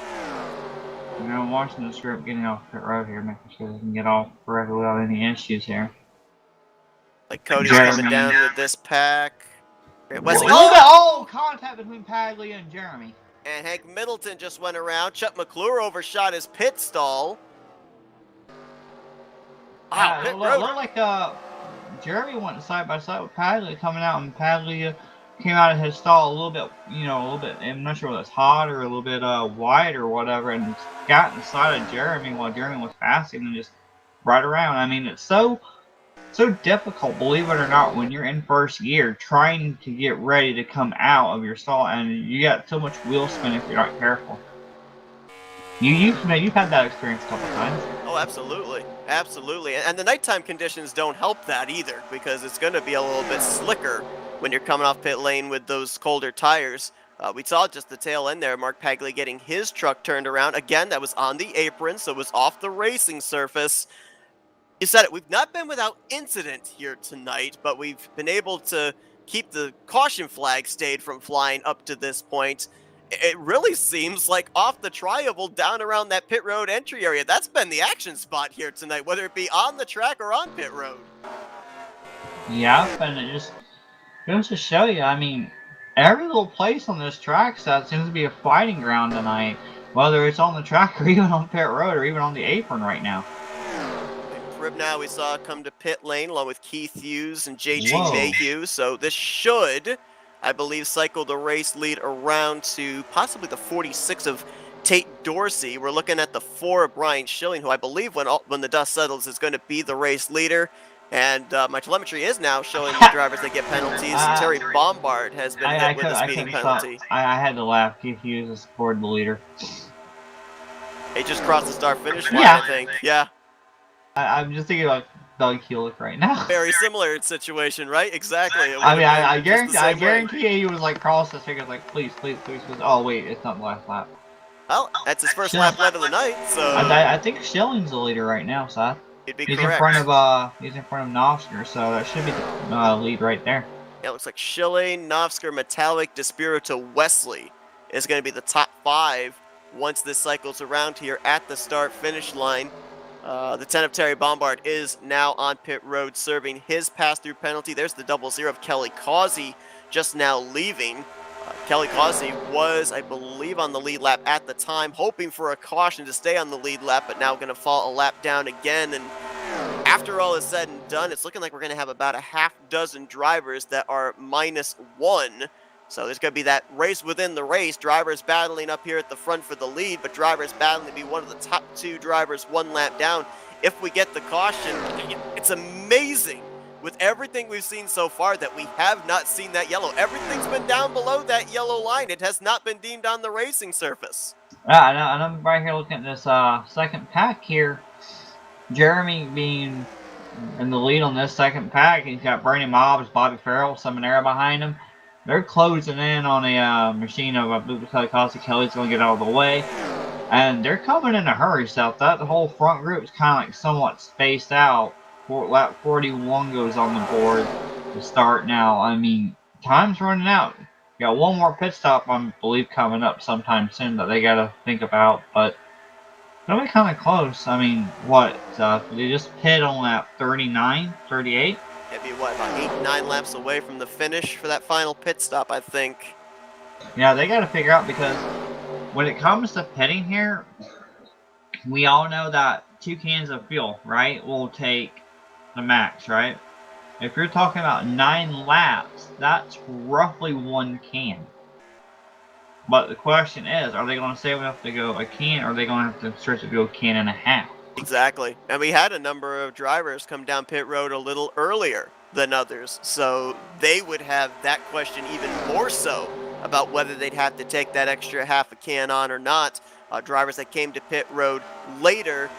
I'm watching this group getting off pit road here, making sure they can get off correctly without any issues here. Like Cody's coming down with this pack. Contact between Padley and Jeremy. And Hank Middleton just went around. Chuck McClure overshot his pit stall. It looked like Jeremy went side by side with Padley coming out, and Padley came out of his stall a little bit, I'm not sure whether it's hot or a little bit wide or whatever, and got inside of Jeremy while Jeremy was passing and just right around. I mean, it's so difficult, believe it or not, when you're in first gear trying to get ready to come out of your stall, and you got so much wheel spin if you're not careful. You've had that experience a couple times. Oh, absolutely. Absolutely. And the nighttime conditions don't help that either, because it's going to be a little bit slicker when you're coming off pit lane with those colder tires. We saw just the tail end there, Mark Pagley getting his truck turned around. Again, that was on the apron, so it was off the racing surface. You said it, we've not been without incident here tonight, but we've been able to keep the caution flag stayed from flying up to this point. It really seems like off the tri-oval down around that pit road entry area, that's been the action spot here tonight, whether it be on the track or on pit road. Yeah, and it just goes to show you, I mean, every little place on this track seems to be a fighting ground tonight, whether it's on the track or even on pit road or even on the apron right now. Now we saw come to pit lane along with Keith Hughes and JG Mayhew, so this should, I believe, cycle the race lead around to possibly the 46 of Tate Dorsey. We're looking at the 4 of Brian Schilling, who I believe when the dust settles is going to be the race leader. And my telemetry is now showing the drivers that get penalties. Terry Bombard has been hit with a speeding penalty. I had to laugh. Keith Hughes is scored the leader. He just crossed the start-finish line, I think. Yeah. I'm just thinking about Doug Hewlick right now. Very similar situation, right? Exactly. I mean, I guarantee he was like cross the fingers, like please. Oh wait, it's not the last lap. Well, that's his first lap led of the night, so I think Schilling's the leader right now, Seth. He'd be he's correct. He's in front of Novsker, so that should be the lead right there. Yeah, it looks like Schilling, Novsker, Metallic, Despirito, Wesley is going to be the top 5 once this cycles around here at the start-finish line. The 10 of Terry Bombard is now on pit road serving his pass-through penalty. There's the 00 of Kelly Causey just now leaving. Kelly Causey was, I believe, on the lead lap at the time, hoping for a caution to stay on the lead lap, but now going to fall a lap down again. And after all is said and done, it's looking like we're going to have about a half dozen drivers that are -1. So there's going to be that race within the race, drivers battling up here at the front for the lead, but drivers battling to be one of the top 2 drivers 1 lap down if we get the caution. It's amazing with everything we've seen so far that we have not seen that yellow. Everything's been down below that yellow line. It has not been deemed on the racing surface. Yeah, and I'm right here looking at this second pack here. Jeremy being in the lead on this second pack. He's got Bernie Mobbs, Bobby Farrell, Seminara behind him. They're closing in on a machine of Kelly Causey. Kelly's going to get out of the way. And they're coming in a hurry, South. That the whole front group is kind of like somewhat spaced out. Lap 41 goes on the board to start now. I mean, time's running out. You got one more pit stop, I believe, coming up sometime soon that they got to think about. But it'll be kind of close. I mean, what? They just pit on lap 39, 38? It'd be, what, about 8, 9 laps away from the finish for that final pit stop, I think. Yeah, they got to figure out, because when it comes to pitting here, we all know that 2 cans of fuel, right, will take the max, right? If you're talking about 9 laps, that's roughly 1 can. But the question is, are they going to save enough to go a can, or are they going to have to stretch it to go a can and a half? Exactly. And we had a number of drivers come down pit road a little earlier than others, so they would have that question even more so about whether they'd have to take that extra half a can on or not. Drivers that came to pit road later,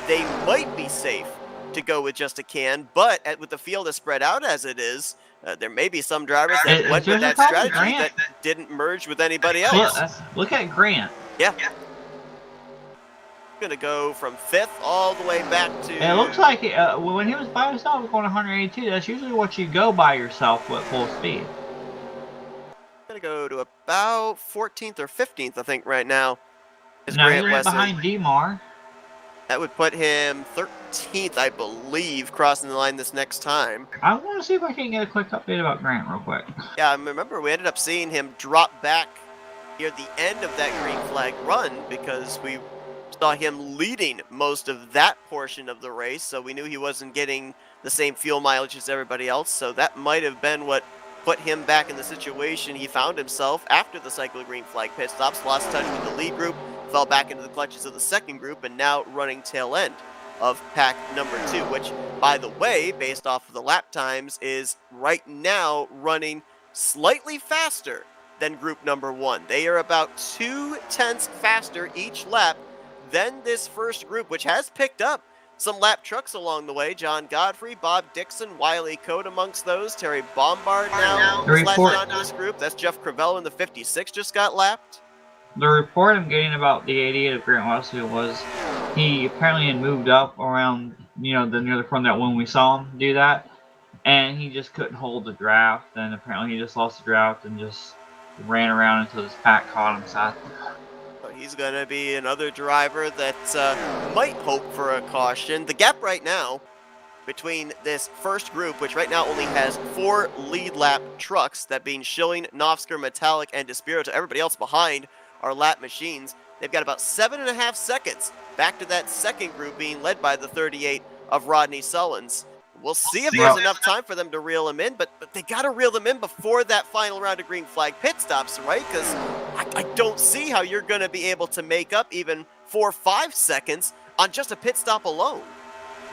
they might be safe to go with just a can, but with the field as spread out as it is, there may be some drivers that went with that strategy that didn't merge with anybody else. Look at Grant. Yeah. Going to go from 5th all the way back to... It looks like when he was by himself going 182, that's usually what you go by yourself with full speed. Going to go to about 14th or 15th, I think, right now. Now he's right behind Demar. That would put him 13th, I believe, crossing the line this next time. I want to see if I can get a quick update about Grant real quick. Yeah, I remember we ended up seeing him drop back near the end of that green flag run because we saw him leading most of that portion of the race, so we knew he wasn't getting the same fuel mileage as everybody else, so that might have been what put him back in the situation he found himself after the cycle of green flag pit stops, lost touch with the lead group, fell back into the clutches of the second group, and now running tail end of pack number 2, which, by the way, based off of the lap times, is right now running slightly faster than group number 1. They are about 0.2 faster each lap than this first group, which has picked up some lap trucks along the way. John Godfrey, Bob Dixon, Wiley Coate amongst those. Terry Bombard now slashed onto this group. That's Jeff Cravell in the 56 just got lapped. The report I'm getting about the 88 of Grant Westfield was he apparently had moved up around, near the front that when we saw him do that, and he just couldn't hold the draft, and apparently he just lost the draft and just ran around until his pack caught him. So he's going to be another driver that might hope for a caution. The gap right now between this first group, which right now only has 4 lead lap trucks, that being Schilling, Novsker, Metallic, and Despirito. Everybody else behind are lap machines. They've got about 7.5 seconds back to that second group being led by the 38 of Rodney Sullins. We'll see if there's enough time for them to reel them in, but they got to reel them in before that final round of green flag pit stops, right? Because I don't see how you're going to be able to make up even 4 or 5 seconds on just a pit stop alone.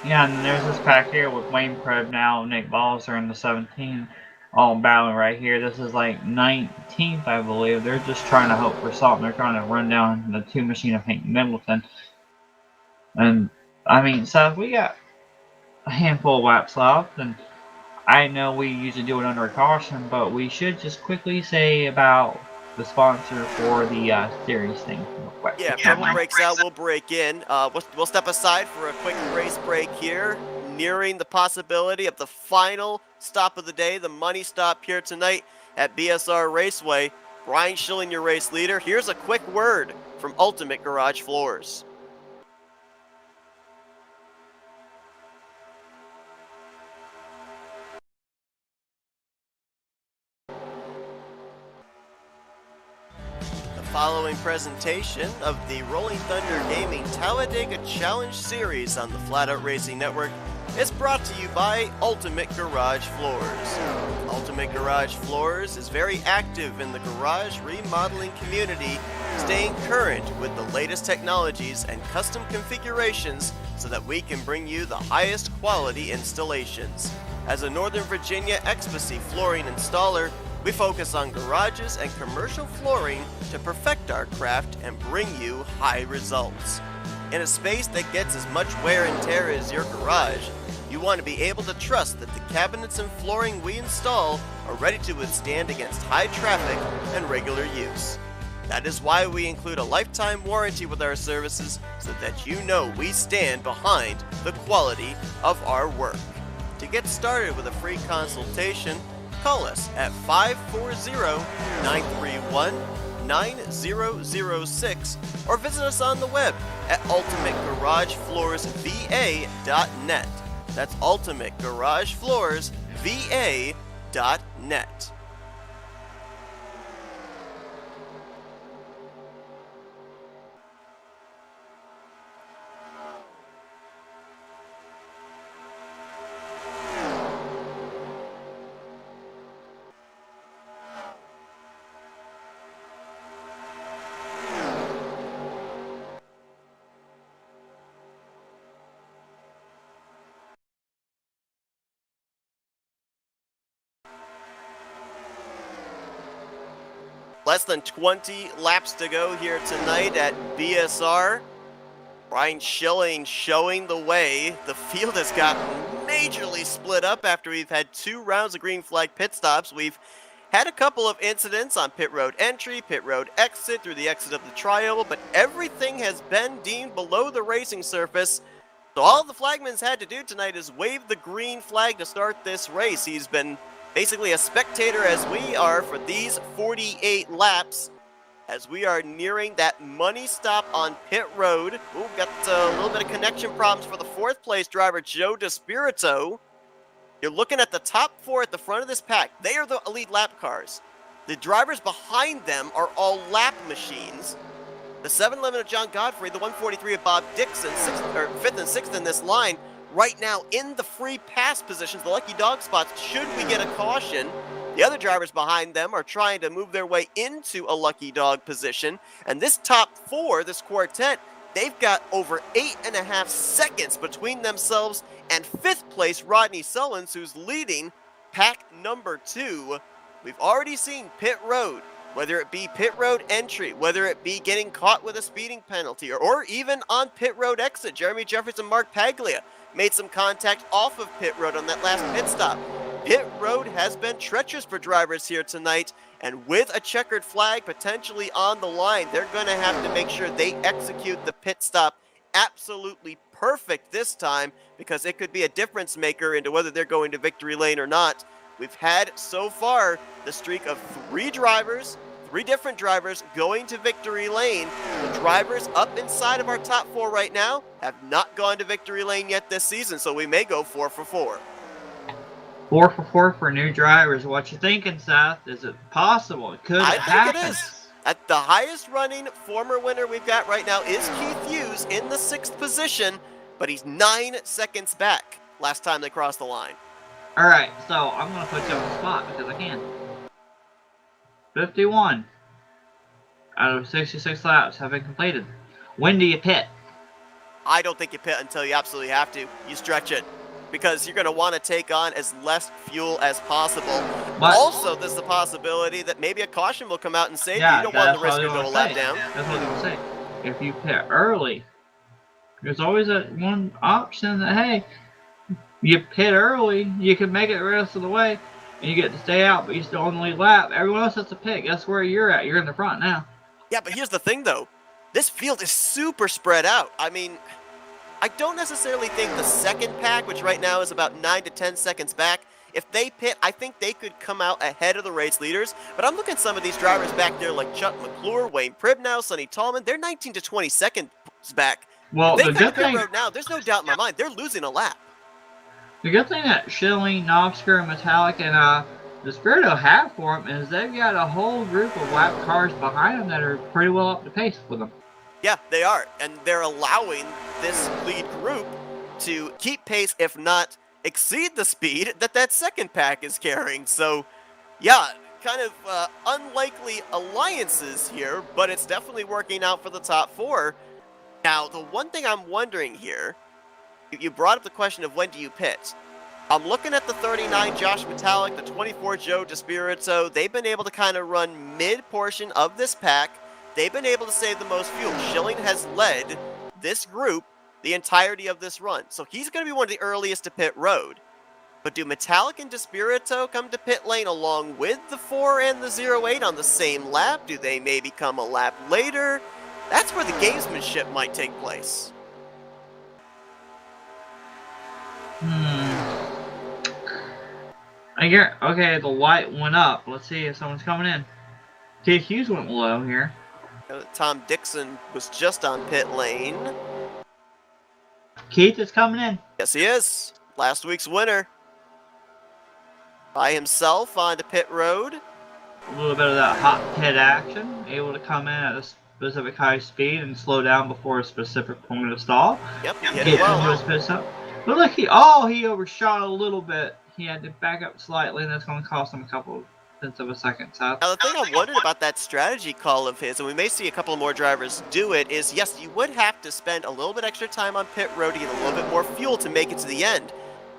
Yeah, and there's this pack here with Wayne Krebs now, Nick Balls are in the 17, all battling right here. This is like 19th, I believe. They're just trying to hope for something. They're trying to run down the 2 machine of Hank Middleton. And, I mean, Seth, we got a handful of laps left, and I know we usually do it under a caution, but we should just quickly say about the sponsor for the series thing real quick. Yeah, if trouble breaks out, we'll break in. We'll step aside for a quick race break here, nearing the possibility of the final stop of the day, the money stop here tonight at BSR Raceway. Brian Schilling, your race leader. Here's a quick word from Ultimate Garage Floors. following presentation of the Rolling Thunder Gaming Talladega Challenge Series on the Flatout Racing Network is brought to you by Ultimate Garage Floors. Ultimate Garage Floors is very active in the garage remodeling community, staying current with the latest technologies and custom configurations so that we can bring you the highest quality installations. As a Northern Virginia Exposy flooring installer, we focus on garages and commercial flooring to perfect our craft and bring you high results. In a space that gets as much wear and tear as your garage, you want to be able to trust that the cabinets and flooring we install are ready to withstand against high traffic and regular use. That is why we include a lifetime warranty with our services so that you know we stand behind the quality of our work. To get started with a free consultation, call us at 540-931-9006 or visit us on the web at ultimategaragefloorsva.net. That's ultimategaragefloorsva.net. Less than 20 laps to go here tonight at BSR. Brian Schilling showing the way. The field has gotten majorly split up after we've had 2 rounds of green flag pit stops. We've had a couple of incidents on pit road entry, pit road exit, through the exit of the tri-oval, but everything has been deemed below the racing surface. So all the flagman's had to do tonight is wave the green flag to start this race. He's been basically a spectator as we are for these 48 laps as we are nearing that money stop on pit road. Ooh, got a little bit of connection problems for the 4th place driver, Joe DeSpirito. You're looking at the top 4 at the front of this pack. They are the elite lap cars. The drivers behind them are all lap machines. The 711 of John Godfrey, the 143 of Bob Dixon, 5th and 6th in this line, right now in the free pass positions, the lucky dog spots, should we get a caution. The other drivers behind them are trying to move their way into a lucky dog position. And this top 4, this quartet, they've got over 8.5 seconds between themselves and 5th place Rodney Sullins, who's leading pack number 2. We've already seen pit road, whether it be pit road entry, whether it be getting caught with a speeding penalty, or even on pit road exit. Jeremy Jeffries and Mark Paglia made some contact off of pit road on that last pit stop. Pit road has been treacherous for drivers here tonight, and with a checkered flag potentially on the line, they're going to have to make sure they execute the pit stop absolutely perfect this time, because it could be a difference maker into whether they're going to victory lane or not. We've had so far the streak of 3 different drivers going to victory lane. The drivers up inside of our top 4 right now have not gone to victory lane yet this season, so we may go 4 for 4. 4 for 4 for new drivers. What you thinking, Seth? Is it possible? It could happen. I think it is. At the highest running former winner we've got right now is Keith Hughes in the 6th position, but he's 9 seconds back last time they crossed the line. All right, so I'm going to put you on the spot because I can. 51 out of 66 laps have been completed. When do you pit? I don't think you pit until you absolutely have to. You stretch it, because you're going to want to take on as less fuel as possible. But also, there's the possibility that maybe a caution will come out and save you. You don't want the risk to go a lap down. That's what I was going to say. If you pit early, there's always that one option that, hey, you pit early, you can make it the rest of the way, and you get to stay out, but you still on the lead lap. Everyone else has to pit. Guess where you're at? You're in the front now. Yeah, but here's the thing, though. This field is super spread out. I mean, I don't necessarily think the second pack, which right now is about 9 to 10 seconds back, if they pit, I think they could come out ahead of the race leaders. But I'm looking at some of these drivers back there like Chuck McClure, Wayne Pribnow, Sonny Tallman. They're 19 to 20 seconds back. Well, the good thing road now, there's no doubt in my mind, they're losing a lap. The good thing that Schilling, Knobsker, Metallic, and the Spirito have for them is they've got a whole group of lap cars behind them that are pretty well up to pace with them. Yeah, they are, and they're allowing this lead group to keep pace, if not exceed the speed that second pack is carrying. So, yeah, kind of unlikely alliances here, but it's definitely working out for the top four. Now, the one thing I'm wondering here, you brought up the question of when do you pit. I'm looking at the 39 Josh Metallic, the 24 Joe DeSpirito. They've been able to kind of run mid-portion of this pack. They've been able to save the most fuel. Schilling has led this group the entirety of this run. So he's going to be one of the earliest to pit road. But do Metallic and DeSpirito come to pit lane along with the 4 and the 08 on the same lap? Do they maybe come a lap later? That's where the gamesmanship might take place. I get okay. The light went up. Let's see if someone's coming in. Keith Hughes went low here. Tom Dixon was just on pit lane. Keith is coming in. Yes, he is. Last week's winner. By himself onto pit road. A little bit of that hot pit action. Able to come in at a specific high speed and slow down before a specific point of stall. Yep, he hit it well. Into his pit stop. But look, he overshot a little bit. He had to back up slightly, and that's going to cost him a couple tenths of a second. So now, the thing I wondered about that strategy call of his, and we may see a couple more drivers do it, is yes, you would have to spend a little bit extra time on pit road to get a little bit more fuel to make it to the end.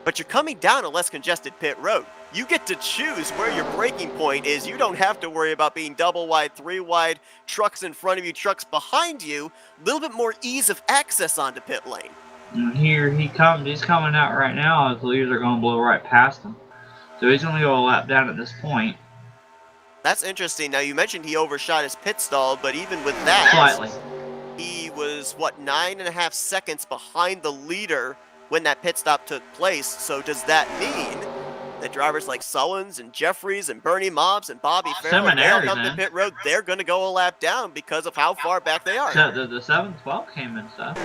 But you're coming down a less congested pit road. You get to choose where your braking point is. You don't have to worry about being double wide, 3 wide, trucks in front of you, trucks behind you. A little bit more ease of access onto pit lane. And here he comes. He's coming out right now as the leaders are going to blow right past him. So he's going to go a lap down at this point. That's interesting. Now, you mentioned he overshot his pit stall, but even with that, Slightly. He was, 9.5 seconds behind the leader when that pit stop took place. So does that mean that drivers like Sullins and Jeffries and Bernie Mobbs and Bobby Farrell, when they all come to pit road, they're going to go a lap down because of how far back they are? The 712 came in stuff.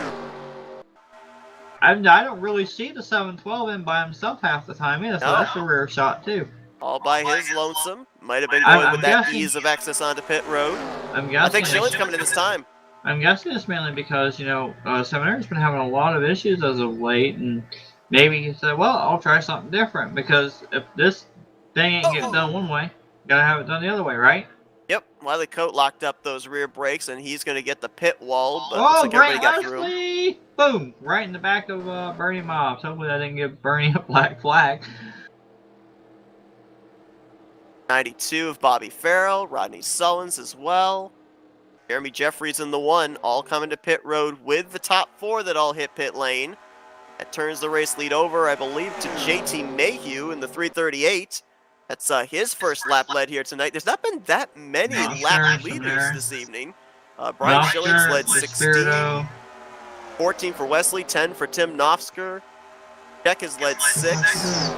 I don't really see the 712 in by himself half the time either, so that's a rare shot too. All by his lonesome. Might have been going with that ease of access onto pit road. I think Schilling's coming in this time. I'm guessing it's mainly because, Seminary's been having a lot of issues as of late, and maybe he said, well, I'll try something different, because if this thing ain't getting done one way, gotta have it done the other way, right? Yep, Wiley Coate locked up those rear brakes, and he's going to get the pit wall, but looks like everybody got through him. Boom! Right in the back of Bernie Mobbs. Hopefully that didn't give Bernie a black flag. 92 of Bobby Farrell, Rodney Sullins as well. Jeremy Jeffries in the 1, all coming to pit road with the top 4 that all hit pit lane. That turns the race lead over, I believe, to JT Mayhew in the 338. That's his first lap led here tonight. There's not been that many lap leaders this evening. Brian Schilling's led 16. 14 for Wesley, 10 for Tim Nofsker. Beck has led 6.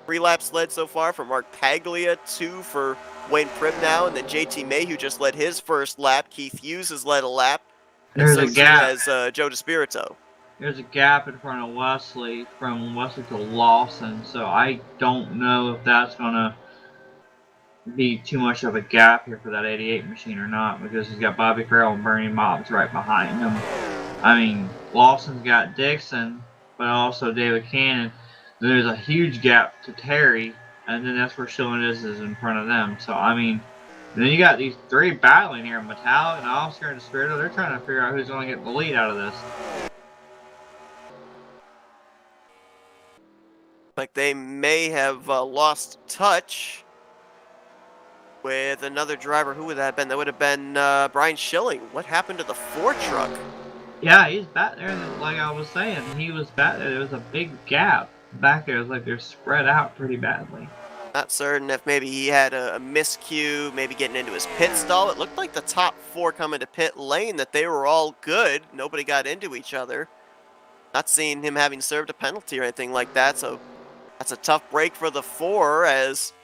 3 laps led so far for Mark Paglia, 2 for Wayne Pribnow, and then JT Mayhew just led his first lap. Keith Hughes has led a lap. There's a gap. As Joe DeSpirito. There's a gap in front of Wesley, from Wesley to Lawson, so I don't know if that's going to be too much of a gap here for that 88 machine or not, because he's got Bobby Farrell and Bernie Mobbs right behind him. I mean, Lawson's got Dixon, but also David Cannon. There's a huge gap to Terry, and then that's where Schilling is in front of them. So, I mean, then you got these 3 battling here, Metallic and Oscar and DeSpirito. They're trying to figure out who's going to get the lead out of this. Like they may have lost touch with another driver. Who would that have been? That would have been Brian Schilling. What happened to the 4 truck? Yeah, he's back there. Like I was saying, he was back there. There was a big gap back there. It was like they're spread out pretty badly. Not certain if maybe he had a miscue, maybe getting into his pit stall. It looked like the top 4 coming to pit lane, that they were all good. Nobody got into each other. Not seeing him having served a penalty or anything like that, so that's a tough break for the 4, as,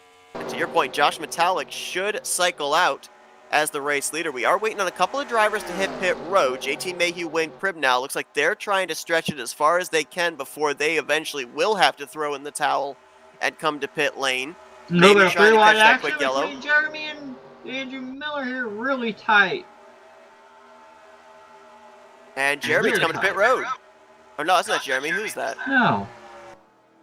to your point, Josh Metallic should cycle out as the race leader. We are waiting on a couple of drivers to hit pit road. JT Mayhew, Wayne Pribnow. Looks like they're trying to stretch it as far as they can before they eventually will have to throw in the towel and come to pit lane. A little bit of trying to three-wide catch that action quick yellow. between Jeremy and Andrew Miller here, really tight. And Jeremy's coming to pit road. Oh, no, that's not Jeremy. Who's that? No.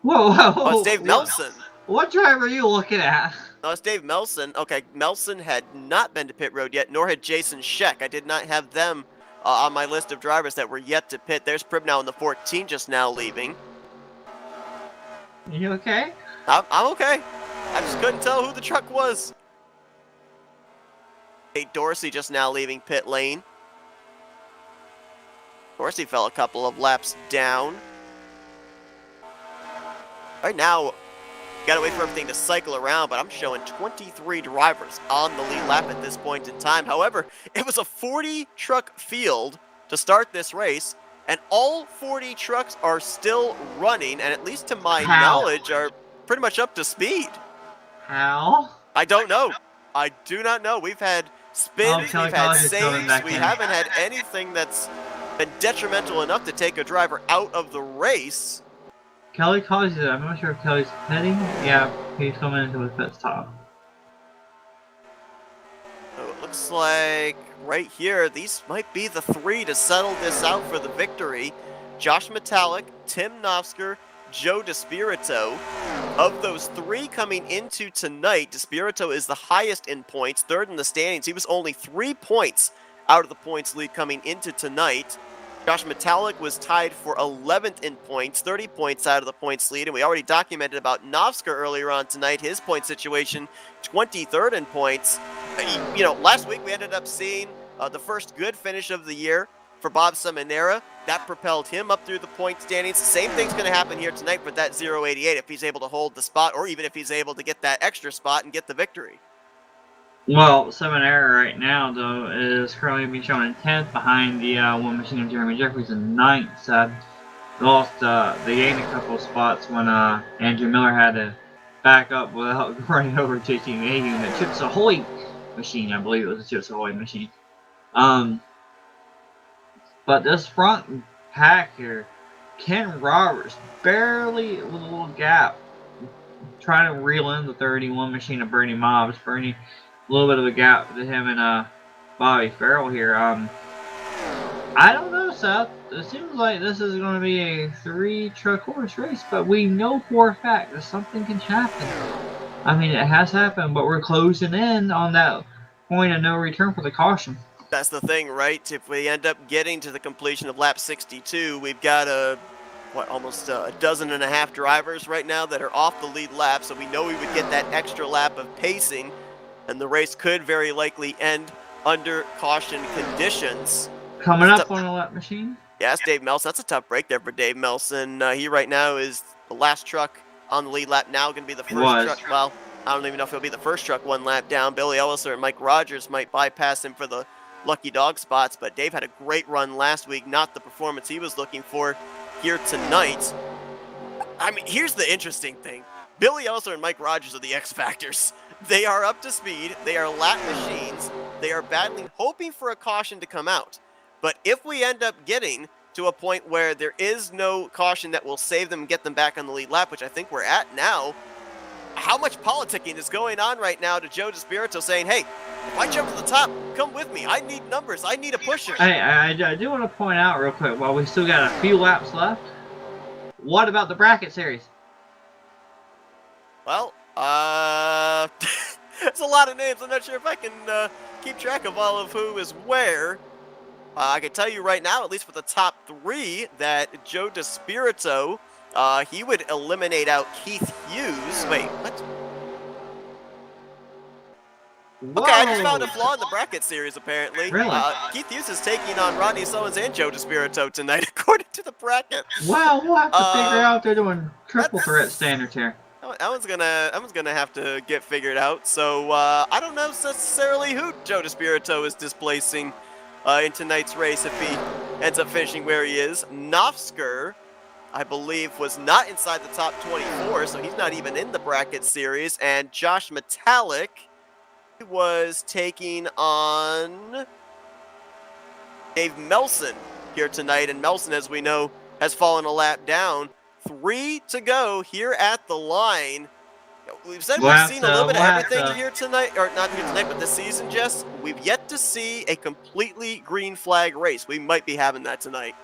Whoa, whoa. Oh, it's Dave Melson. What driver are you looking at? Oh, it's Dave Melson. Okay, Melson had not been to pit road yet, nor had Jason Scheck. I did not have them on my list of drivers that were yet to pit. There's Pribnow in the 14 just now leaving. You okay? I'm okay. I just couldn't tell who the truck was. Hey, Dorsey just now leaving pit lane. Dorsey fell a couple of laps down. Right now, gotta wait for everything to cycle around, but I'm showing 23 drivers on the lead lap at this point in time. However, it was a 40 truck field to start this race, and all 40 trucks are still running, and at least to my knowledge, are pretty much up to speed. How? I don't know. I do not know. We've had spins, we've had saves, we haven't had anything that's been detrimental enough to take a driver out of the race. Kelly calls it. I'm not sure if Kelly's heading. Yeah, he's coming into his pit stop. So it looks like right here, these might be the three to settle this out for the victory. Josh Metallic, Tim Nofsker, Joe DeSpirito. Of those three coming into tonight, DeSpirito is the highest in points, third in the standings. He was only 3 points out of the points lead coming into tonight. Josh Metallic was tied for 11th in points, 30 points out of the points lead, and we already documented about Nofsker earlier on tonight, his point situation, 23rd in points. You know, last week we ended up seeing the first good finish of the year for Bob Seminara. That propelled him up through the point standings. The same thing's going to happen here tonight with that 088 if he's able to hold the spot, or even if he's able to get that extra spot and get the victory. Well, Seminara right now, though, is currently being shown in 10th behind the one machine of Jeremy Jeffries in 9th. They gained a couple spots when Andrew Miller had to back up without running over JT Mayhew in the Chips Ahoy machine. I believe it was a Chips Ahoy machine. But this front pack here, Ken Roberts, barely with a little gap, trying to reel in the 31 machine of Bernie Mobbs. Bernie, a little bit of a gap to him and Bobby Farrell here. I don't know, Seth. It seems like this is going to be a 3-truck horse race, but we know for a fact that something can happen. I mean, it has happened, but we're closing in on that point of no return for the caution. That's the thing, right? If we end up getting to the completion of lap 62, we've got almost a dozen and a half drivers right now that are off the lead lap, so we know we would get that extra lap of pacing, and the race could very likely end under caution conditions. Coming up on a lap machine? Yeah, it's Dave Melson. That's a tough break there for Dave Melson. He right now is the last truck on the lead lap now, going to be the first truck. Well, I don't even know if it'll be the first truck one lap down. Billy Elliser and Mike Rogers might bypass him for the lucky dog spots, but Dave had a great run last week, not the performance he was looking for here tonight. I mean, here's the interesting thing. Billy Elliser and Mike Rogers are the X Factors. They are up to speed. They are lap machines. They are battling, hoping for a caution to come out. But if we end up getting to a point where there is no caution that will save them and get them back on the lead lap, which I think we're at now, how much politicking is going on right now to Joe DeSpirito saying, hey, if I jump to the top, come with me. I need numbers. I need a pusher. Hey, I do want to point out real quick, while we still got a few laps left, what about the bracket series? Well, there's a lot of names. I'm not sure if I can keep track of all of who is where. I can tell you right now, at least for the top 3, that Joe DeSpirito, he would eliminate out Keith Hughes. Wait, what? Whoa. Okay, I just found a flaw in the bracket series, apparently. Really? Keith Hughes is taking on Rodney Summons and Joe DeSpirito tonight, according to the bracket. Wow, we'll have to figure out they're doing triple threat standards here. That one's gonna have to get figured out. So I don't know necessarily who Joe DeSpirito is displacing in tonight's race if he ends up finishing where he is. Nofsker, I believe, was not inside the top 24, so he's not even in the bracket series. And Josh Metallic was taking on Dave Melson here tonight, and Melson, as we know, has fallen a lap down 3 to go here at the line. We've said We'll we've have seen to- a little bit of we'll have everything to- here tonight, or not here tonight, but this season, Jess. We've yet to see a completely green flag race. We might be having that tonight.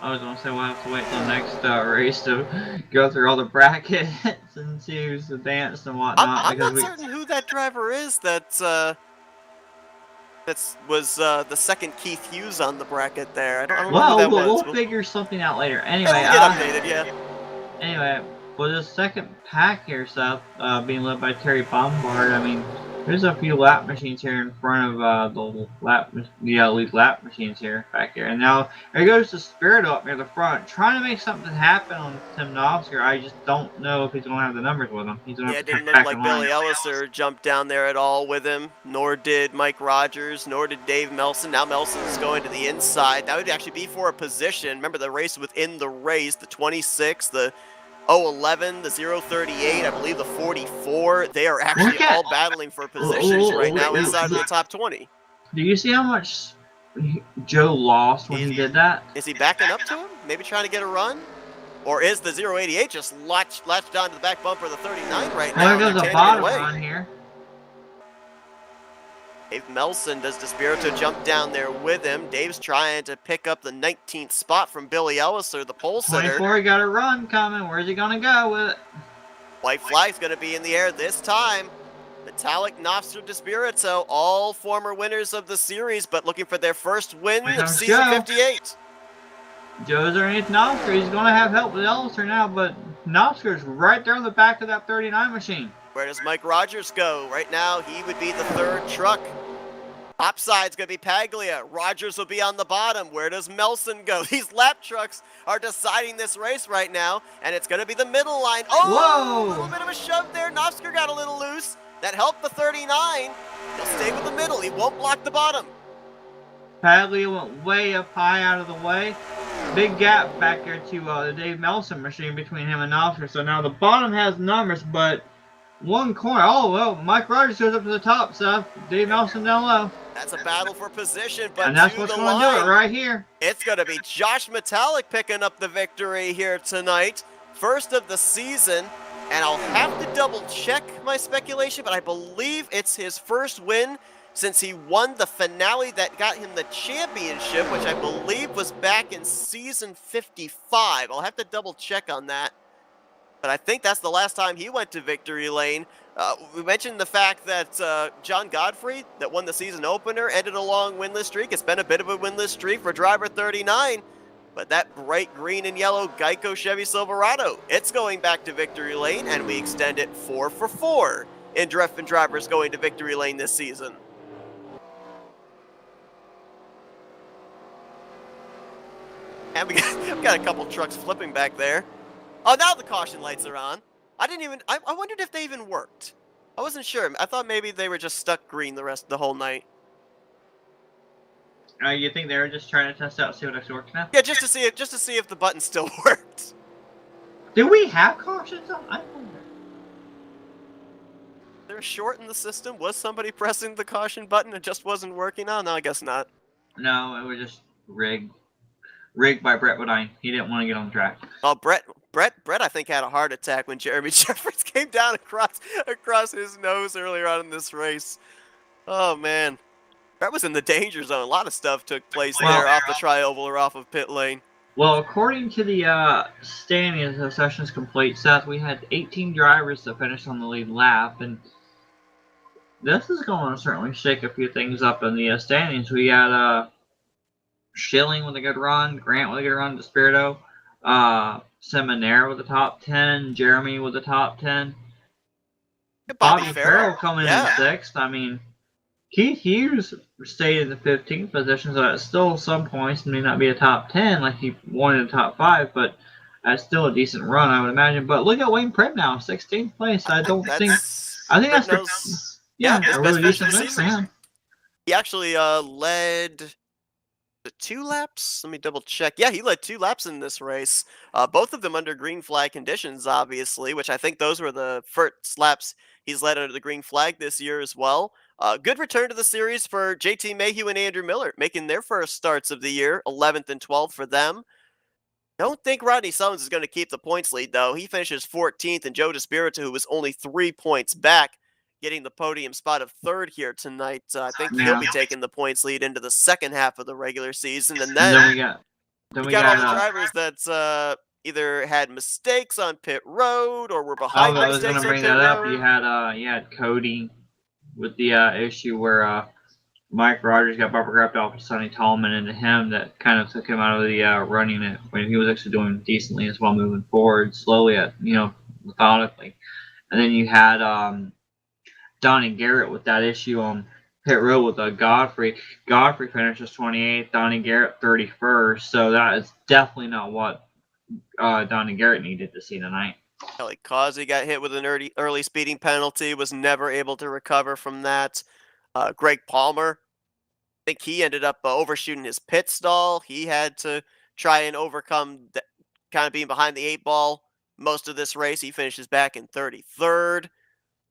I was gonna say we'll have to wait till next race to go through all the brackets and see who's advanced and whatnot. I'm not certain who that driver is that was the second Keith Hughes on the bracket there. I don't know who that was. We'll figure something out later. Anyway, It'll get updated, yeah. Anyway, for the second pack here, Seth, being led by Terry Bombard, I mean, there's a few lap machines here in front of the elite lap machines here back here. And now there goes the Spirit up near the front, trying to make something happen on Tim Knobsker. I just don't know if he's going to have the numbers with him. He's going to it didn't look like Billy Elliser jumped down there at all with him, nor did Mike Rogers, nor did Dave Melson. Now Melson's going to the inside. That would actually be for a position. Remember the race within the race, the 26, the 011, the 038, I believe the 44. They are actually all battling for positions right now inside of the top 20. Do you see how much Joe lost when he did that? Is he backing up to him? Maybe trying to get a run? Or is the 088 just latched onto the back bumper of the 39 right now? There goes a bottom run here. Dave Melson, does Despirito jump down there with him? Dave's trying to pick up the 19th spot from Billy Elliser, the pole sitter. 24, he got a run coming. Where's he going to go with it? White flag's going to be in the air this time. Metallic, Knopfler, Despirito, all former winners of the series, but looking for their first win of season 58. Joe's underneath Knopfler. He's going to have help with Elliser now, but Knopfler's right there on the back of that 39 machine. Where does Mike Rogers go? Right now, he would be the third truck. Top side's going to be Paglia. Rogers will be on the bottom. Where does Melson go? These lap trucks are deciding this race right now, and it's going to be the middle line. Oh, whoa! A little bit of a shove there. Knopfler got a little loose. That helped the 39. He'll stay with the middle. He won't block the bottom. Paglia went way up high out of the way. Big gap back there to the Dave Melson machine between him and Knopfler. So now the bottom has numbers, but one corner. Oh, well, Mike Rogers goes up to the top, Seth. Dave Melson down low. That's a battle for position, but and that's to what's the going to line, do it right here. It's going to be Josh Metallic picking up the victory here tonight. First of the season, and I'll have to double check my speculation, but I believe it's his first win since he won the finale that got him the championship, which I believe was back in season 55. I'll have to double check on that. But I think that's the last time he went to victory lane. We mentioned the fact that John Godfrey, that won the season opener, ended a long winless streak. It's been a bit of a winless streak for driver 39. But that bright green and yellow Geico Chevy Silverado, it's going back to victory lane, and we extend it 4 for 4 in Drift drivers going to victory lane this season. And we've got a couple trucks flipping back there. Oh, now the caution lights are on. I wondered if they even worked. I wasn't sure. I thought maybe they were just stuck green the whole night. You think they were just trying to test out, see what actually works now? Yeah, just to see if the button still worked. Do we have cautions on? I wonder. They're short in the system. Was somebody pressing the caution button and just wasn't working? Oh, no, I guess not. No, it was just rigged. Rigged by Brett Bodine. He didn't want to get on the track. Oh, Brett, I think, had a heart attack when Jeremy Jeffers came down across his nose earlier on in this race. Oh, man. Brett was in the danger zone. A lot of stuff took place there off the tri-oval or off of pit lane. Well, according to the standings of Sessions Complete, Seth, we had 18 drivers to finish on the lead lap, and this is going to certainly shake a few things up in the standings. We had Schilling with a good run, Grant with a good run, Despirito, Seminaire with the top 10, Jeremy with the top 10, Bobby Farrell coming in 6th. I mean, Keith Hughes stayed in the 15th position, so that's still some points. May not be a top 10 like he won in the top 5, but that's still a decent run, I would imagine. But look at Wayne Pritt now, 16th place. I think that's a really decent mix for him. He actually led 2 laps. Let me double check. Yeah, he led 2 laps in this race. Both of them under green flag conditions, obviously, which I think those were the first laps he's led under the green flag this year as well. Good return to the series for JT Mayhew and Andrew Miller, making their first starts of the year, 11th and 12th for them. Don't think Rodney Summons is going to keep the points lead, though. He finishes 14th, and Joe DeSpirito, who was only 3 points back, getting the podium spot of third here tonight. I think he'll Yeah. be taking the points lead into the second half of the regular season. And And then then we got you got all the drivers that either had mistakes on pit road or were behind I was gonna mistakes on bring pit that up. road. You had Cody with the issue where Mike Rogers got bumper grabbed off of Sonny Tallman into him, that kind of took him out of the running it when he was actually doing decently as well, moving forward slowly methodically. And then you had Donnie Garrett with that issue on pit road with Godfrey. Godfrey finishes 28th, Donnie Garrett 31st. So that is definitely not what Donnie Garrett needed to see tonight. Kelly Causey got hit with an early speeding penalty, was never able to recover from that. Greg Palmer, I think he ended up overshooting his pit stall. He had to try and overcome kind of being behind the 8 ball most of this race. He finishes back in 33rd.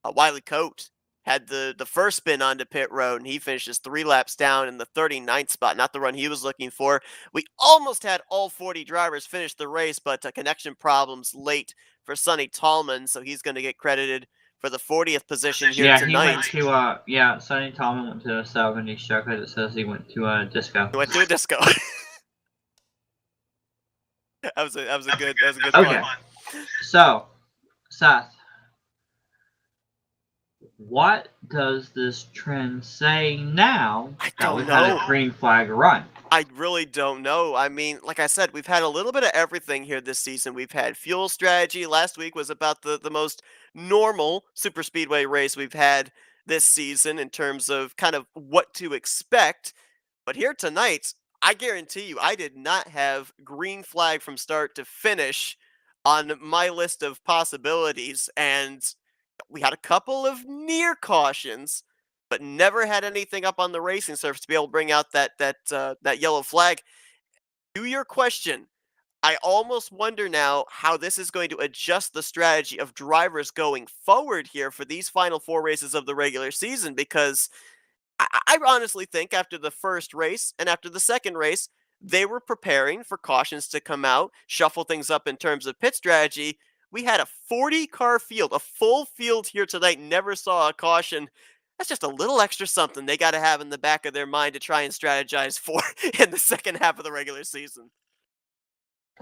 Wiley Coate had the first spin onto pit road, and he finishes 3 laps down in the 39th spot. Not the run he was looking for. We almost had all 40 drivers finish the race, but connection problems late for Sonny Tallman, so he's going to get credited for the 40th position here tonight. He went to Sonny Tallman went to a 70 show because it says he went to a disco. He went to a disco. that was a good Okay. point. So, Seth, what does this trend say now that we've had a green flag run? I really don't know. I mean, like I said, we've had a little bit of everything here this season. We've had fuel strategy. Last week was about the most normal super speedway race we've had this season in terms of kind of what to expect. But here tonight, I guarantee you, I did not have green flag from start to finish on my list of possibilities. And we had a couple of near cautions, but never had anything up on the racing surface to be able to bring out that yellow flag. To your question, I almost wonder now how this is going to adjust the strategy of drivers going forward here for these final 4 races of the regular season, because I honestly think after the first race and after the second race, they were preparing for cautions to come out, shuffle things up in terms of pit strategy. We had a 40-car field, a full field here tonight, never saw a caution. That's just a little extra something they got to have in the back of their mind to try and strategize for in the second half of the regular season.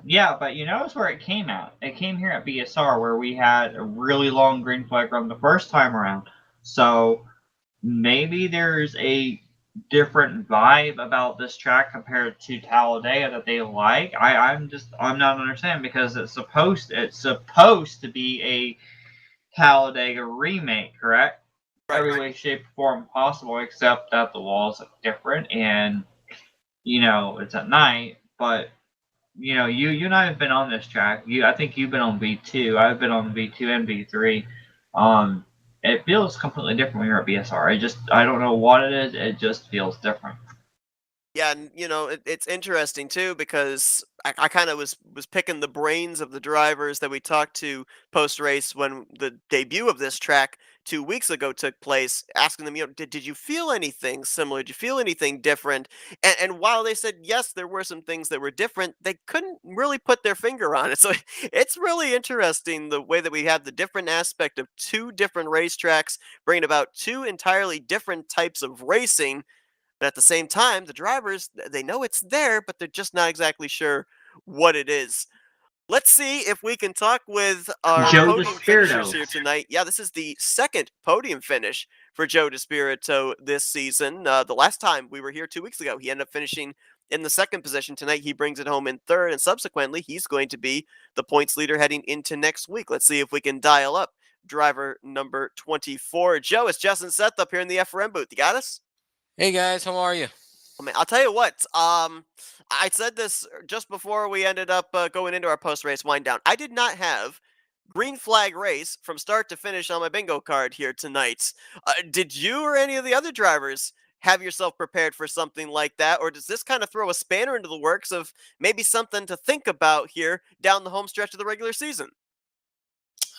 Yeah, but you notice where it came out. It came here at BSR, where we had a really long green flag run the first time around. So maybe there's a different vibe about this track compared to Talladega that they like. I'm not understanding, because it's supposed to be a Talladega remake, correct? Right. Every way, shape, form possible, except that the walls look different, and it's at night. But you and I have been on this track. I think you've been on V2. I've been on V2 and V3. It feels completely different when you're at BSR. I don't know what it is. It just feels different. Yeah, and it's interesting too, because I kind of was picking the brains of the drivers that we talked to post race when the debut of this track 2 weeks ago took place, asking them, did you feel anything similar? Did you feel anything different? And while they said yes, there were some things that were different, they couldn't really put their finger on it. So it's really interesting the way that we have the different aspect of 2 different racetracks bringing about 2 entirely different types of racing. But at the same time, the drivers, they know it's there, but they're just not exactly sure what it is. Let's see if we can talk with our Joe podium finishers here tonight. Yeah, this is the second podium finish for Joe DeSpirito this season. The last time we were here 2 weeks ago, he ended up finishing in the second position. Tonight, he brings it home in third, and subsequently, he's going to be the points leader heading into next week. Let's see if we can dial up driver number 24. Joe, it's Justin Seth up here in the FRM booth. You got us? Hey guys, how are you? I mean, I'll tell you what. I said this just before we ended up going into our post-race wind down. I did not have green flag race from start to finish on my bingo card here tonight. Did you or any of the other drivers have yourself prepared for something like that, or does this kind of throw a spanner into the works of maybe something to think about here down the home stretch of the regular season?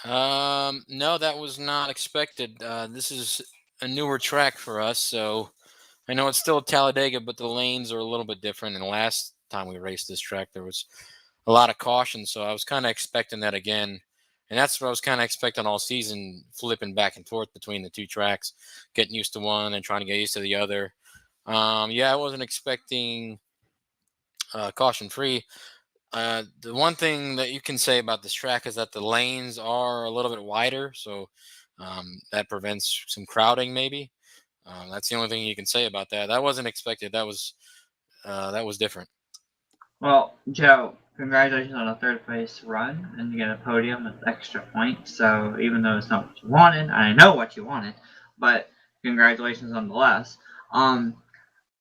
No, that was not expected. This is a newer track for us, so I know it's still Talladega, but the lanes are a little bit different. And last time we raced this track, there was a lot of caution. So I was kind of expecting that again. And that's what I was kind of expecting all season, flipping back and forth between the two tracks, getting used to one and trying to get used to the other. Yeah, I wasn't expecting caution free. The one thing that you can say about this track is that the lanes are a little bit wider, so that prevents some crowding. Maybe that's the only thing you can say about that. That wasn't expected. That was different. Well, Joe, congratulations on a third place run, and you get a podium with extra points. So even though it's not what you wanted, I know what you wanted, but congratulations nonetheless.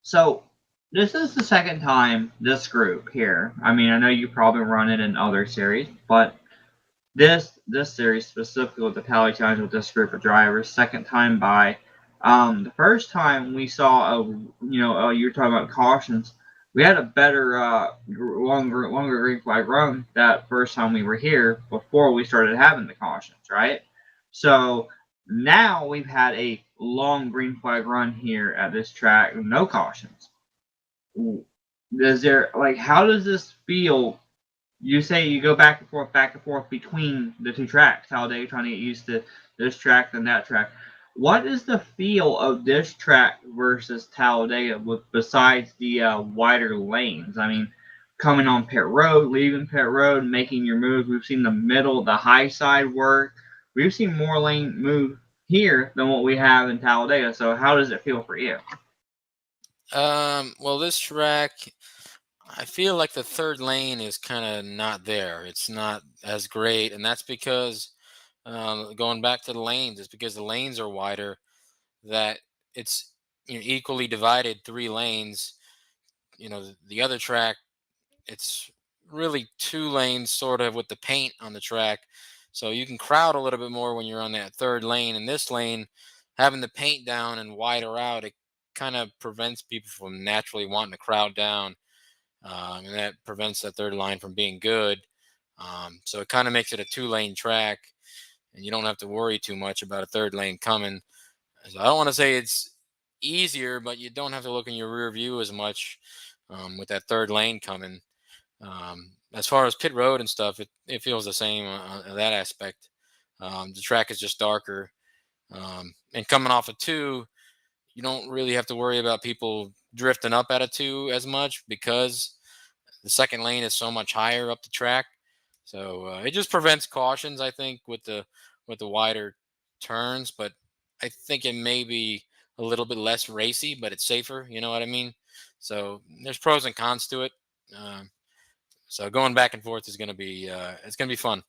So this is the second time this group here. I mean, I know you probably run it in other series, but this series specifically with the Tally Challenge with this group of drivers, second time by. The first time we saw you're talking about cautions. We had a better, longer green flag run that first time we were here before we started having the cautions, right? So now we've had a long green flag run here at this track with no cautions. Is there how does this feel? You say you go back and forth between the two tracks. Talladega trying to get used to this track and that track. What is the feel of this track versus Talladega besides the wider lanes? I mean, coming on pit road, leaving pit road, making your moves. We've seen the middle, the high side work. We've seen more lane move here than what we have in Talladega. So how does it feel for you? Well, this track, I feel like the third lane is kind of not there. It's not as great, and that's because going back to the lanes, it's because the lanes are wider. That it's equally divided 3 lanes. The other track, it's really 2 lanes sort of with the paint on the track, so you can crowd a little bit more when you're on that third lane. In this lane, having the paint down and wider out, it kind of prevents people from naturally wanting to crowd down, and that prevents that third line from being good. So it kind of makes it a 2 lane track, and you don't have to worry too much about a third lane coming. So I don't want to say it's easier, but you don't have to look in your rear view as much with that third lane coming. As far as pit road and stuff, it feels the same on that aspect. The track is just darker. And coming off of 2, you don't really have to worry about people drifting up at a 2 as much because the second lane is so much higher up the track. So it just prevents cautions, I think, with the wider turns. But I think it may be a little bit less racy, but it's safer. You know what I mean? So there's pros and cons to it. So going back and forth is going to be it's going to be fun.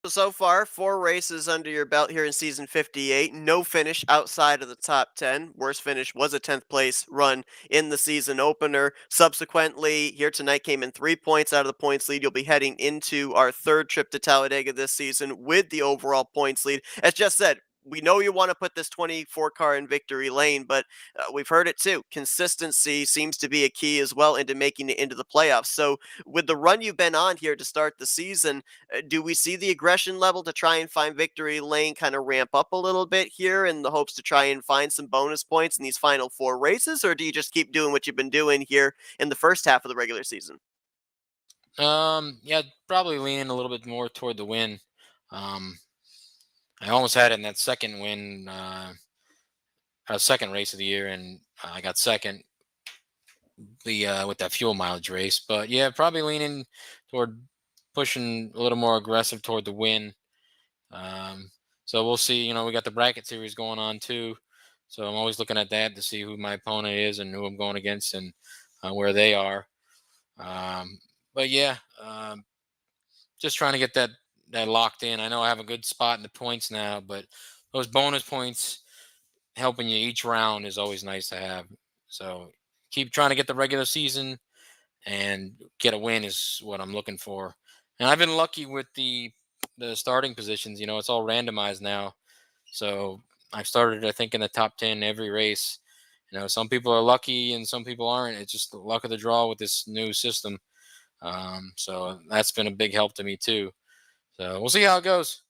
So far, 4 races under your belt here in season 58. No finish outside of the top 10. Worst finish was a 10th place run in the season opener. Subsequently, here tonight came in 3 points out of the points lead. You'll be heading into our third trip to Talladega this season with the overall points lead. As just said, we know you want to put this 24 car in victory lane, but we've heard it too. Consistency seems to be a key as well into making it into the playoffs. So, with the run you've been on here to start the season, do we see the aggression level to try and find victory lane kind of ramp up a little bit here in the hopes to try and find some bonus points in these final 4 races, or do you just keep doing what you've been doing here in the first half of the regular season? Yeah, probably leaning a little bit more toward the win. Um, I almost had it in that second win, second race of the year, and I got second the with that fuel mileage race. But yeah, probably leaning toward pushing a little more aggressive toward the win. Um, so we'll see. We got the bracket series going on too, so I'm always looking at that to see who my opponent is and who I'm going against and where they are. Um, but yeah, just trying to get that locked in. I know I have a good spot in the points now, but those bonus points helping you each round is always nice to have. So keep trying to get the regular season and get a win is what I'm looking for. And I've been lucky with the starting positions. It's all randomized now. So I've started, I think, in the top 10 every race. Some people are lucky and some people aren't. It's just the luck of the draw with this new system. So that's been a big help to me too. So we'll see how it goes.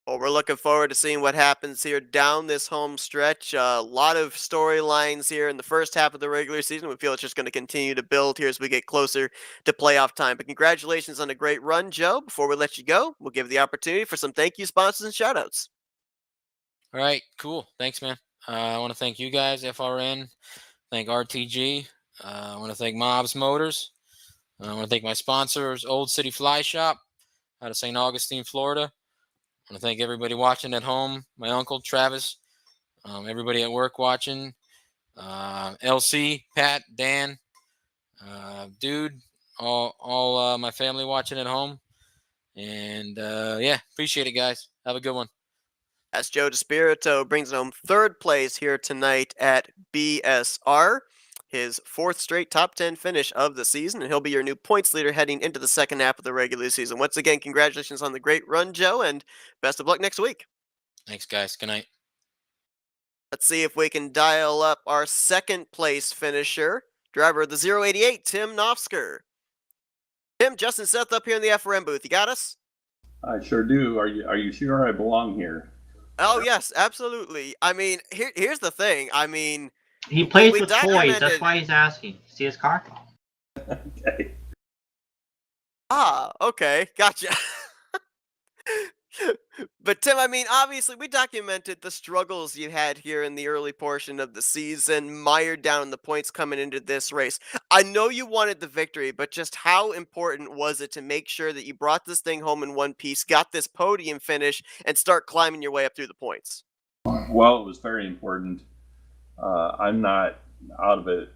Well, we're looking forward to seeing what happens here down this home stretch. A lot of storylines here in the first half of the regular season. We feel it's just going to continue to build here as we get closer to playoff time. But congratulations on a great run, Joe. Before we let you go, we'll give the opportunity for some thank you sponsors and shoutouts. All right, cool. Thanks, man. I want to thank you guys, FRN. Thank RTG. I want to thank Mobs Motors. I want to thank my sponsors, Old City Fly Shop out of St. Augustine, Florida. I want to thank everybody watching at home. My uncle, Travis. Everybody at work watching. LC, Pat, Dan, Dude, all my family watching at home. And yeah, appreciate it, guys. Have a good one. As Joe DeSpirito brings home third place here tonight at BSR, his fourth straight top 10 finish of the season, and he'll be your new points leader heading into the second half of the regular season. Once again, congratulations on the great run, Joe, and best of luck next week. Thanks, guys. Good night. Let's see if we can dial up our second place finisher, driver of the 088, Tim Nofsker. Tim, Justin Seth up here in the FRM booth. You got us? I sure do. Are you sure I belong here? Oh, yes, absolutely. I mean, here's the thing. I mean, He plays we with toys. documented- That's why he's asking. See his car? Okay. Ah, okay, gotcha. But Tim, I mean, obviously we documented the struggles you had here in the early portion of the season, mired down in the points coming into this race. I know you wanted the victory, but just how important was it to make sure that you brought this thing home in one piece, got this podium finish, and start climbing your way up through the points? Well, it was very important. I'm not out of it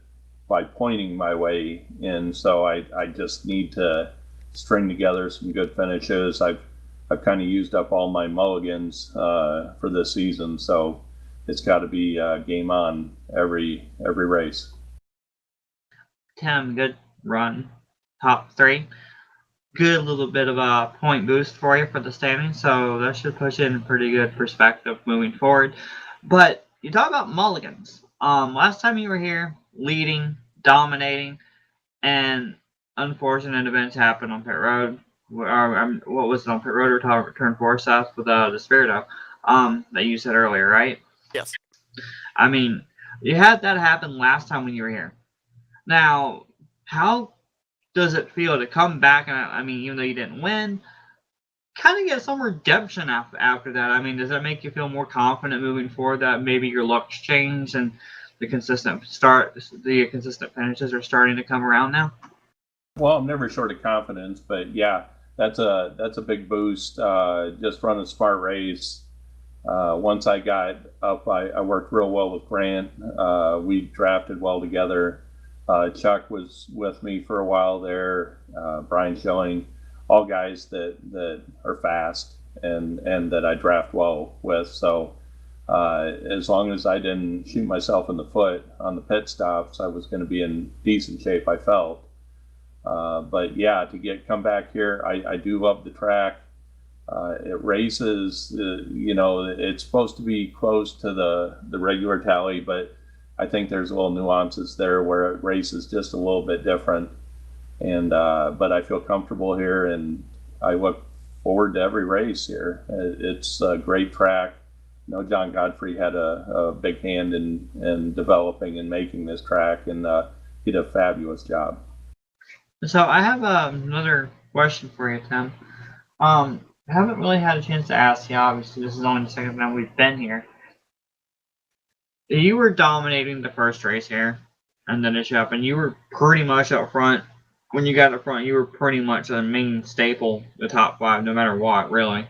by pointing my way in, so I just need to string together some good finishes. I've kind of used up all my mulligans for this season, so it's got to be game on every race. Tim, good run. Top 3. Good little bit of a point boost for you for the standings, so that should push you in a pretty good perspective moving forward. But you talk about mulligans. Last time you were here, leading, dominating, and unfortunate events happened on pit road. What was it on pit road or turn 4 south with the Spirito that you said earlier, right? Yes. I mean, you had that happen last time when you were here. Now, how does it feel to come back and, I mean, even though you didn't win, kind of get some redemption after that? I mean, does that make you feel more confident moving forward that maybe your luck's changed and the consistent finishes are starting to come around now? Well, I'm never short of confidence, but yeah, that's a big boost. Just run a smart race. Once I got up, I worked real well with Grant. We drafted well together. Chuck was with me for a while there. Brian Schilling, all guys that are fast and that I draft well with. So as long as I didn't shoot myself in the foot on the pit stops, I was going to be in decent shape, I felt. But yeah, to come back here, I do love the track. It races, it's supposed to be close to the regular tally, but I think there's little nuances there where it races just a little bit different. And but I feel comfortable here, and I look forward to every race here. It's a great track. John Godfrey had a big hand in developing and making this track, and he did a fabulous job. So I have another question for you, Tim. I haven't really had a chance to ask you. Obviously, this is only the second time we've been here. You were dominating the first race here, and then it happened. You were pretty much up front. When you got up front, you were pretty much the main staple, the top 5, no matter what, really.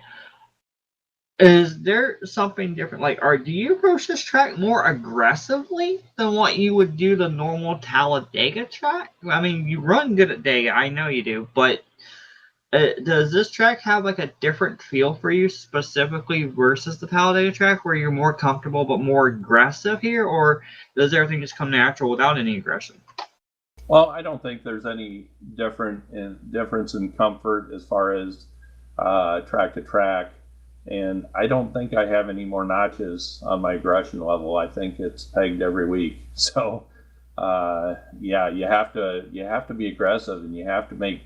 Is there something different? Do you approach this track more aggressively than what you would do the normal Talladega track? I mean, you run good at Dega, I know you do, but does this track have a different feel for you specifically versus the Talladega track, where you're more comfortable but more aggressive here, or does everything just come natural without any aggression? Well, I don't think there's any difference in comfort as far as track to track. And I don't think I have any more notches on my aggression level. I think it's pegged every week. So, yeah, you have to be aggressive, and you have to make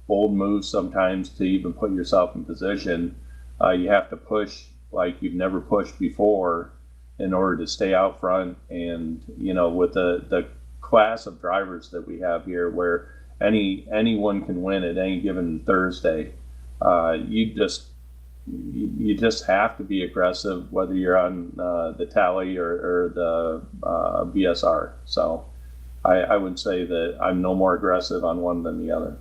bold moves sometimes to even put yourself in position. you have to push like you've never pushed before in order to stay out front. And with the class of drivers that we have here, where anyone can win at any given Thursday, you just have to be aggressive, whether you're on the tally or the BSR. So I would say that I'm no more aggressive on one than the other.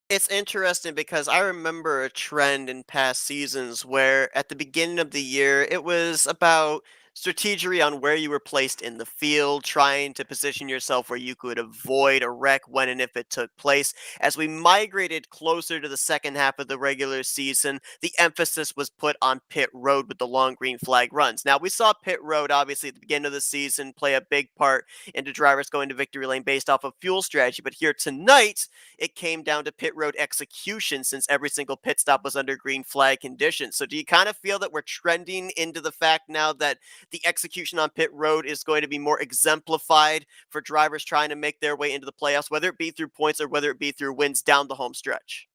It's interesting because I remember a trend in past seasons where at the beginning of the year, it was about strategery on where you were placed in the field, trying to position yourself where you could avoid a wreck when and if it took place. As we migrated closer to the second half of the regular season, the emphasis was put on pit road with the long green flag runs. Now, we saw pit road obviously at the beginning of the season play a big part into drivers going to victory lane based off of fuel strategy, but here tonight, it came down to pit road execution since every single pit stop was under green flag conditions. So do you kind of feel that we're trending into the fact now that the execution on pit road is going to be more exemplified for drivers trying to make their way into the playoffs, whether it be through points or whether it be through wins down the home stretch?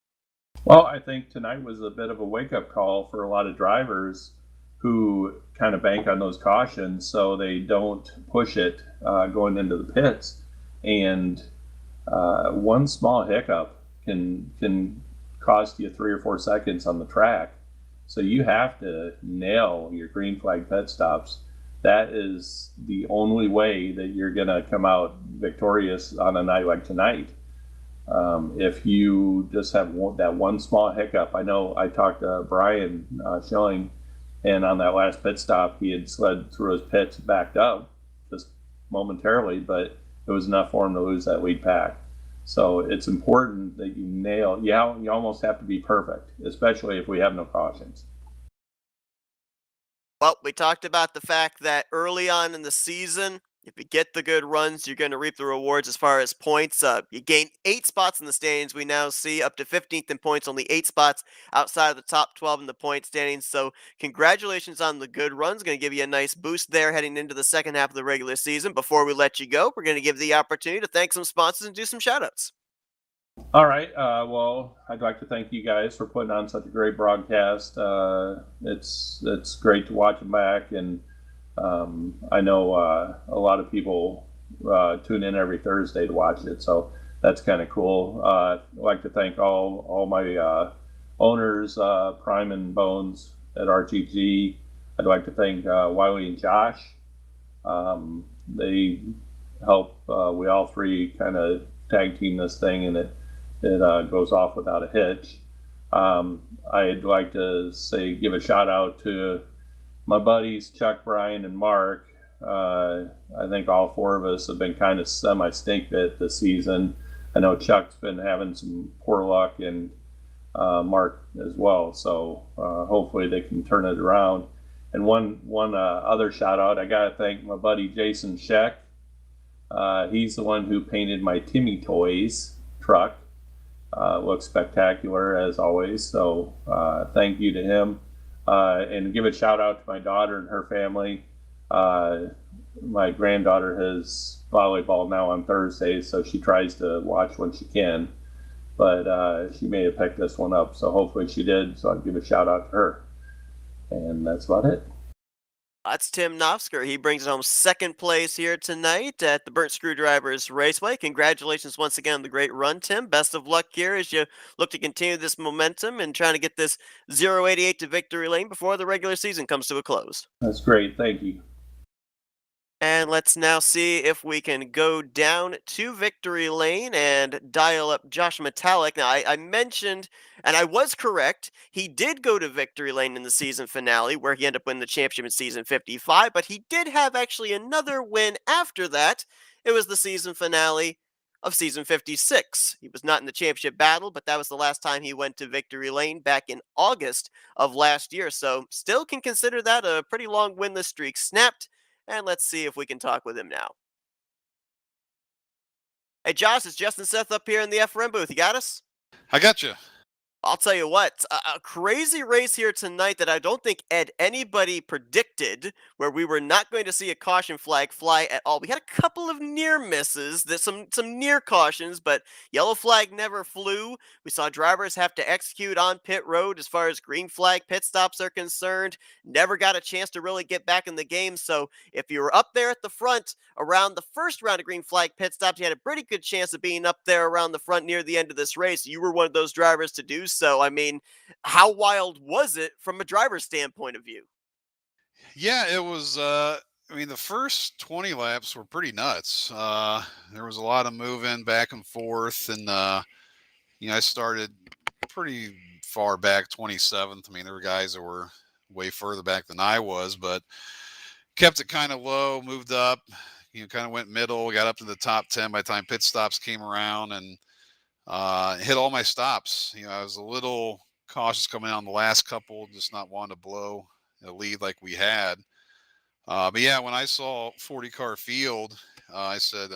Well, I think tonight was a bit of a wake-up call for a lot of drivers who kind of bank on those cautions so they don't push it going into the pits. And one small hiccup can cost you 3 or 4 seconds on the track. So you have to nail your green flag pit stops. That is the only way that you're going to come out victorious on a night like tonight. If you just have that one small hiccup, I know I talked to Brian Schilling, and on that last pit stop, he had slid through his pits, backed up just momentarily, but it was enough for him to lose that lead pack. So it's important that you nail. Yeah, you almost have to be perfect, especially if we have no cautions. Well, we talked about the fact that early on in the season, if you get the good runs, you're going to reap the rewards as far as points. You gain 8 spots in the standings. We now see up to 15th in points, only 8 spots outside of the top 12 in the point standings. So, congratulations on the good runs. Going to give you a nice boost there heading into the second half of the regular season. Before we let you go, we're going to give the opportunity to thank some sponsors and do some shoutouts. All right. Well, I'd like to thank you guys for putting on such a great broadcast. It's great to watch them back, and I know a lot of people tune in every Thursday to watch it, so that's kind of cool. I'd like to thank all my owners, Prime and Bones at RGG. I'd like to thank Wiley and Josh. They help. We all three kind of tag team this thing, and it goes off without a hitch. I'd like to give a shout out to my buddies Chuck, Brian, and Mark. I think all four of us have been kind of semi-snake bit this season. I know Chuck's been having some poor luck, and Mark as well. So hopefully they can turn it around. And one other shout out, I gotta thank my buddy Jason Scheck. He's the one who painted my Timmy Toys truck. Looks spectacular as always. So thank you to him. And give a shout out to my daughter and her family. My granddaughter has volleyball now on Thursdays, so she tries to watch when she can. But she may have picked this one up, so hopefully she did. So I'd give a shout out to her. And that's about it. That's Tim Nofsker. He brings it home second place here tonight at the Burnt Screwdrivers Raceway. Congratulations once again on the great run, Tim. Best of luck here as you look to continue this momentum and trying to get this 088 to victory lane before the regular season comes to a close. That's great. Thank you. And let's now see if we can go down to victory lane and dial up Josh Metallic. Now, I mentioned, and I was correct, he did go to victory lane in the season finale, where he ended up winning the championship in season 55, but he did have actually another win after that. It was the season finale of season 56. He was not in the championship battle, but that was the last time he went to victory lane back in August of last year. So still can consider that a pretty long winless streak snapped. And let's see if we can talk with him now. Hey, Josh, it's Justin Seth up here in the FRM booth. You got us? I got you. I'll tell you what, a crazy race here tonight that I don't think anybody predicted, where we were not going to see a caution flag fly at all. We had a couple of near misses, there's some near cautions, but yellow flag never flew. We saw drivers have to execute on pit road as far as green flag pit stops are concerned. Never got a chance to really get back in the game. So if you were up there at the front around the first round of green flag pit stops, you had a pretty good chance of being up there around the front near the end of this race. You were one of those drivers to do so. I mean, how wild was it from a driver's standpoint of view? Yeah, it was. I mean, the first 20 laps were pretty nuts. There was a lot of moving back and forth, and I started pretty far back, 27th. I mean, there were guys that were way further back than I was, but kept it kind of low, moved up. Kind of went middle, got up to the top 10 by the time pit stops came around, and hit all my stops. I was a little cautious coming on the last couple, just not wanting to blow a lead like we had. But yeah, when I saw 40 car field, I said,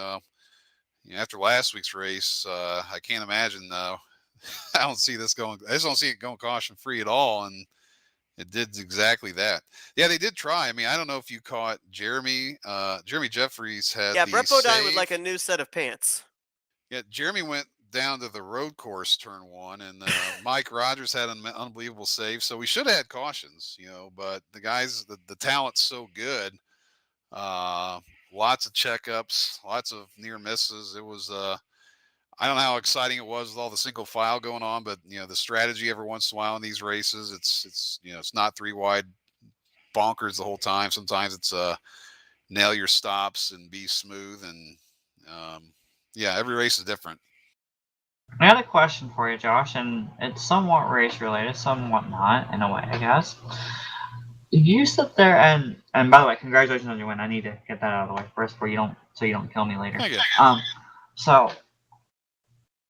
after last week's race, I can't imagine. I don't see this going. I just don't see it going caution free at all, and it did exactly that. Yeah, they did try. I mean, I don't know if you caught Jeremy. Jeremy Jeffries had Yeah, the Brett Bodine with save. like a new set of pants. Yeah, Jeremy went down to the road course turn one, and Mike Rogers had an unbelievable save. So we should have had cautions, but the guys, the talent's so good. Uh, Lots of checkups, lots of near misses. It was, I don't know how exciting it was with all the single file going on, but the strategy every once in a while in these races, it's not three wide bonkers the whole time. Sometimes it's nail your stops and be smooth, and yeah, every race is different. I had a question for you, Josh, and it's somewhat race related, somewhat not, in a way, I guess. You sit there and by the way, congratulations on your win. I need to get that out of the way first before you don't kill me later. Okay. So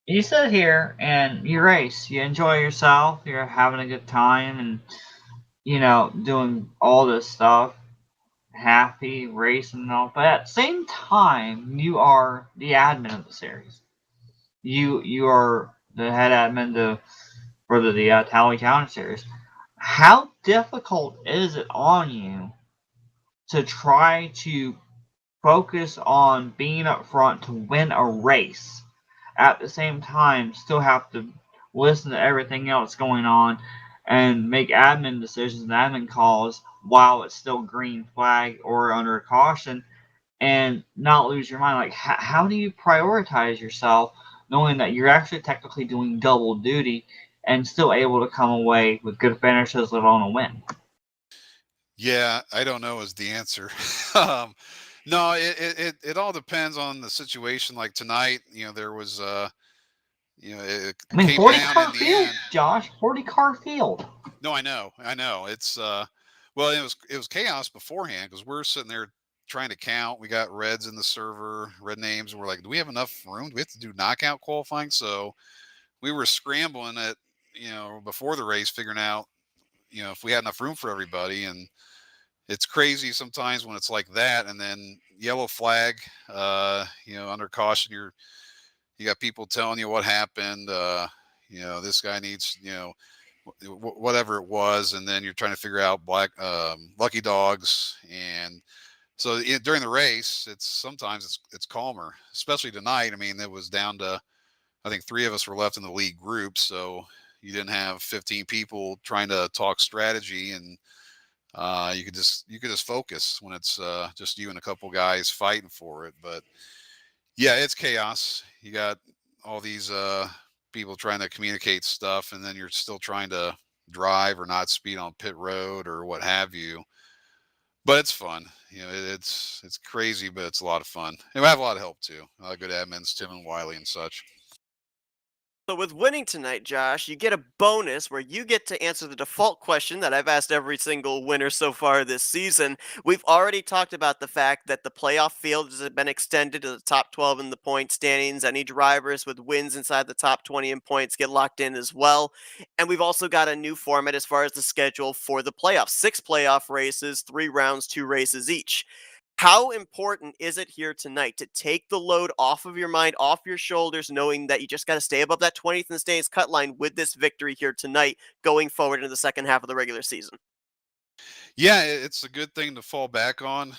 you sit here and you race, you enjoy yourself, you're having a good time, and doing all this stuff, happy, racing and all. But at the same time, you are the admin of the series. You are the head admin for the Talladega Challenge Series. How difficult is it on you to try to focus on being up front to win a race, at the same time still have to listen to everything else going on and make admin decisions and admin calls while it's still green flag or under caution, and not lose your mind? Like, how do you prioritize yourself knowing that you're actually technically doing double duty and still able to come away with good finishes, let alone a win? Yeah, I don't know is the answer. um, no, it all depends on the situation. Like tonight, there was it I mean, came 40 down car in the field, end. Josh. 40 car field. No, I know. It's well, it was chaos beforehand because we're sitting there trying to count. We got reds in the server, red names, and we're like, do we have enough room? Do we have to do knockout qualifying? So we were scrambling at before the race, figuring out if we had enough room for everybody. And it's crazy sometimes when it's like that, and then yellow flag, under caution, you got people telling you what happened. This guy needs, whatever it was, and then you're trying to figure out lucky dogs. And so during the race, it's calmer, especially tonight. I mean, it was down to, I think 3 of us were left in the lead group, so you didn't have 15 people trying to talk strategy, and you could just focus when it's just you and a couple guys fighting for it. But yeah, it's chaos. You got all these people trying to communicate stuff, and then you're still trying to drive or not speed on pit road or what have you. But it's fun. It's crazy, but it's a lot of fun. And we have a lot of help too. A lot of good admins, Tim and Wiley and such. So with winning tonight, Josh, you get a bonus where you get to answer the default question that I've asked every single winner so far this season. We've already talked about the fact that the playoff field has been extended to the top 12 in the point standings. Any drivers with wins inside the top 20 in points get locked in as well. And we've also got a new format as far as the schedule for the playoffs. 6 playoff races, 3 rounds, 2 races each. How important is it here tonight to take the load off of your mind, off your shoulders, knowing that you just got to stay above that 20th and stays cut line with this victory here tonight, going forward into the second half of the regular season? Yeah, it's a good thing to fall back on.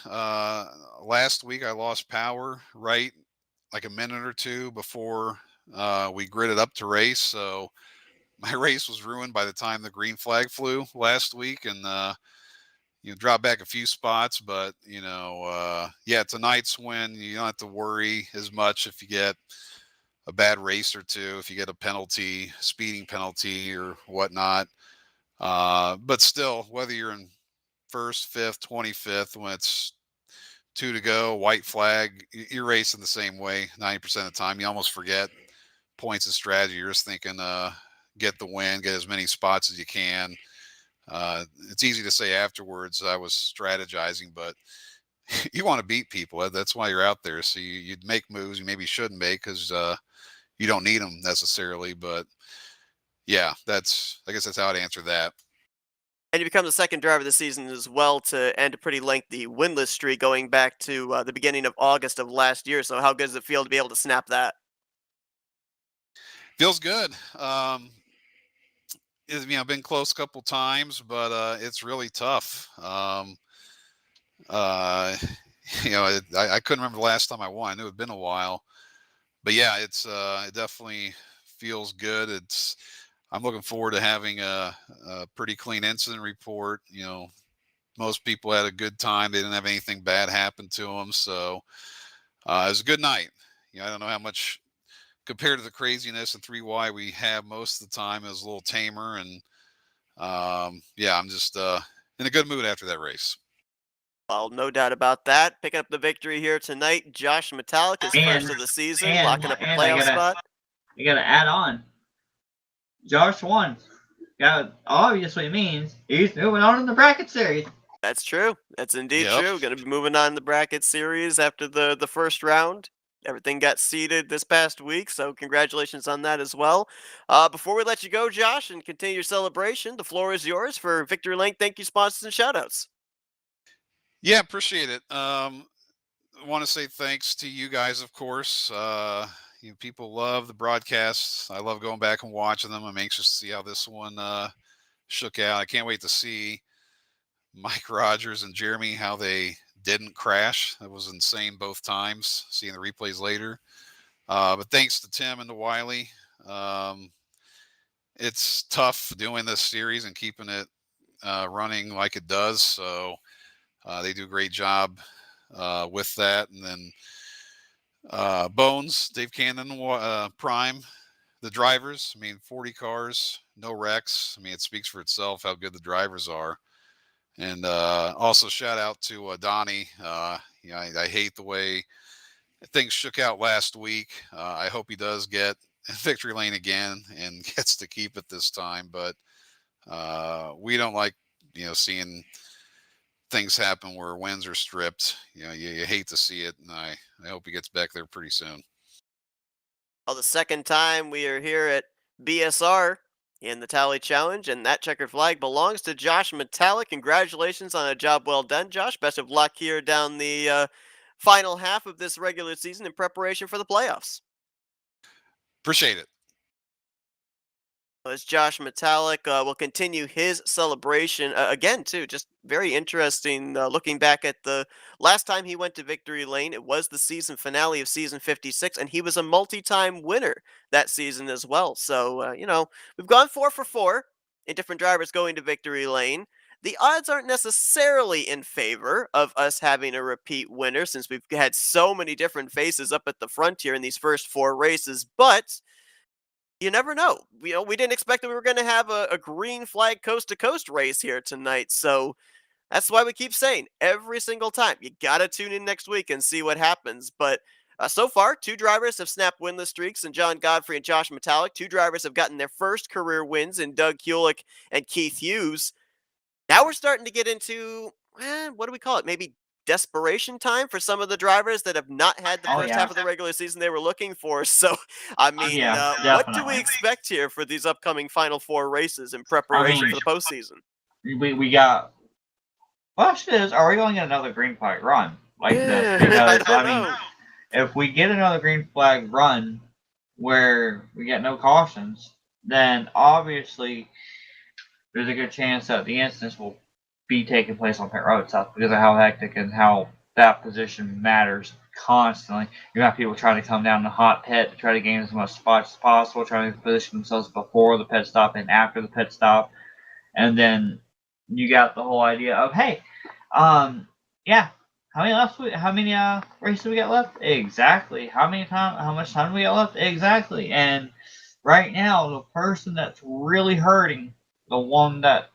Last week I lost power right like a minute or two before we gridded up to race, so my race was ruined by the time the green flag flew last week, and drop back a few spots. But yeah, tonight's win, you don't have to worry as much if you get a bad race or two, if you get a penalty, speeding penalty or whatnot. But still, whether you're in first, fifth, 25th, when it's 2 to go, white flag, you're racing the same way 90% of the time. You almost forget points and strategy. You're just thinking, get the win, get as many spots as you can. It's easy to say afterwards I was strategizing, but you want to beat people. That's why you're out there. So you'd make moves you maybe shouldn't make because you don't need them necessarily. But yeah, I guess that's how I'd answer that. And you become the second driver of the season as well to end a pretty lengthy winless streak going back to the beginning of August of last year. So how good does it feel to be able to snap that? Feels good. I've been close a couple times, but it's really tough. Uh, I couldn't remember the last time I won. I knew it'd been a while, but yeah, it definitely feels good. I'm looking forward to having a pretty clean incident report. Most people had a good time. They didn't have anything bad happen to them. So it was a good night. I don't know how much compared to the craziness in 3Y we have most of the time. It was a little tamer. And yeah, I'm just in a good mood after that race. Well, no doubt about that. Picking up the victory here tonight, Josh Metallic, his first of the season, locking up a playoff spot. You gotta add on. Josh won. Obviously means he's moving on in the bracket series. That's true. That's indeed true. Going to be moving on in the bracket series after the first round. Everything got seeded this past week, so congratulations on that as well. Before we let you go, Josh, and continue your celebration, the floor is yours for Victory Lane. Thank you, sponsors, and shoutouts. Yeah, appreciate it. I want to say thanks to you guys, of course. People love the broadcasts. I love going back and watching them. I'm anxious to see how this one shook out. I can't wait to see Mike Rogers and Jeremy, how they didn't crash. That was insane both times, seeing the replays later. But thanks to Tim and to Wiley. It's tough doing this series and keeping it running like it does. So they do a great job with that. And then Bones, Dave Cannon, Prime, the drivers. 40 cars, no wrecks. It speaks for itself how good the drivers are. And also shout out to Donnie. I hate the way things shook out last week. I hope he does get victory lane again and gets to keep it this time. But we don't like, seeing things happen where wins are stripped. You hate to see it, and I hope he gets back there pretty soon. Well, the second time we are here at BSR in the Tally Challenge, and that checkered flag belongs to Josh Metallic. Congratulations on a job well done, Josh. Best of luck here down the final half of this regular season in preparation for the playoffs. Appreciate it. As Josh Metallic will continue his celebration again, too. Just very interesting looking back at the last time he went to Victory Lane. It was the season finale of season 56, and he was a multi-time winner that season as well. So, we've gone 4 for 4 in different drivers going to Victory Lane. The odds aren't necessarily in favor of us having a repeat winner since we've had so many different faces up at the front here in these first 4 races, but you never know. We didn't expect that we were going to have a green flag coast-to-coast race here tonight, so that's why we keep saying every single time, you got to tune in next week and see what happens. But so far, 2 drivers have snapped winless streaks in John Godfrey and Josh Metallic. 2 drivers have gotten their first career wins in Doug Kulik and Keith Hughes. Now we're starting to get into, what do we call it? Maybe desperation time for some of the drivers that have not had the first half of the regular season they were looking for. So, what do we expect here for these upcoming Final 4 races in preparation for the postseason? We got... Question is, are we going to get another green flag run? like this I because don't I mean, know. if we get another green flag run where we get no cautions, then obviously there's a good chance that the incidents will be taking place on pit road stuff because of how hectic and how that position matters constantly. You have people trying to come down the hot pit to try to gain as much spots as possible, trying to position themselves before the pit stop and after the pit stop. And then you got the whole idea of, hey, yeah, how many races we got left? Exactly. How much time do we got left? Exactly. And right now, the person that's really hurting, the one that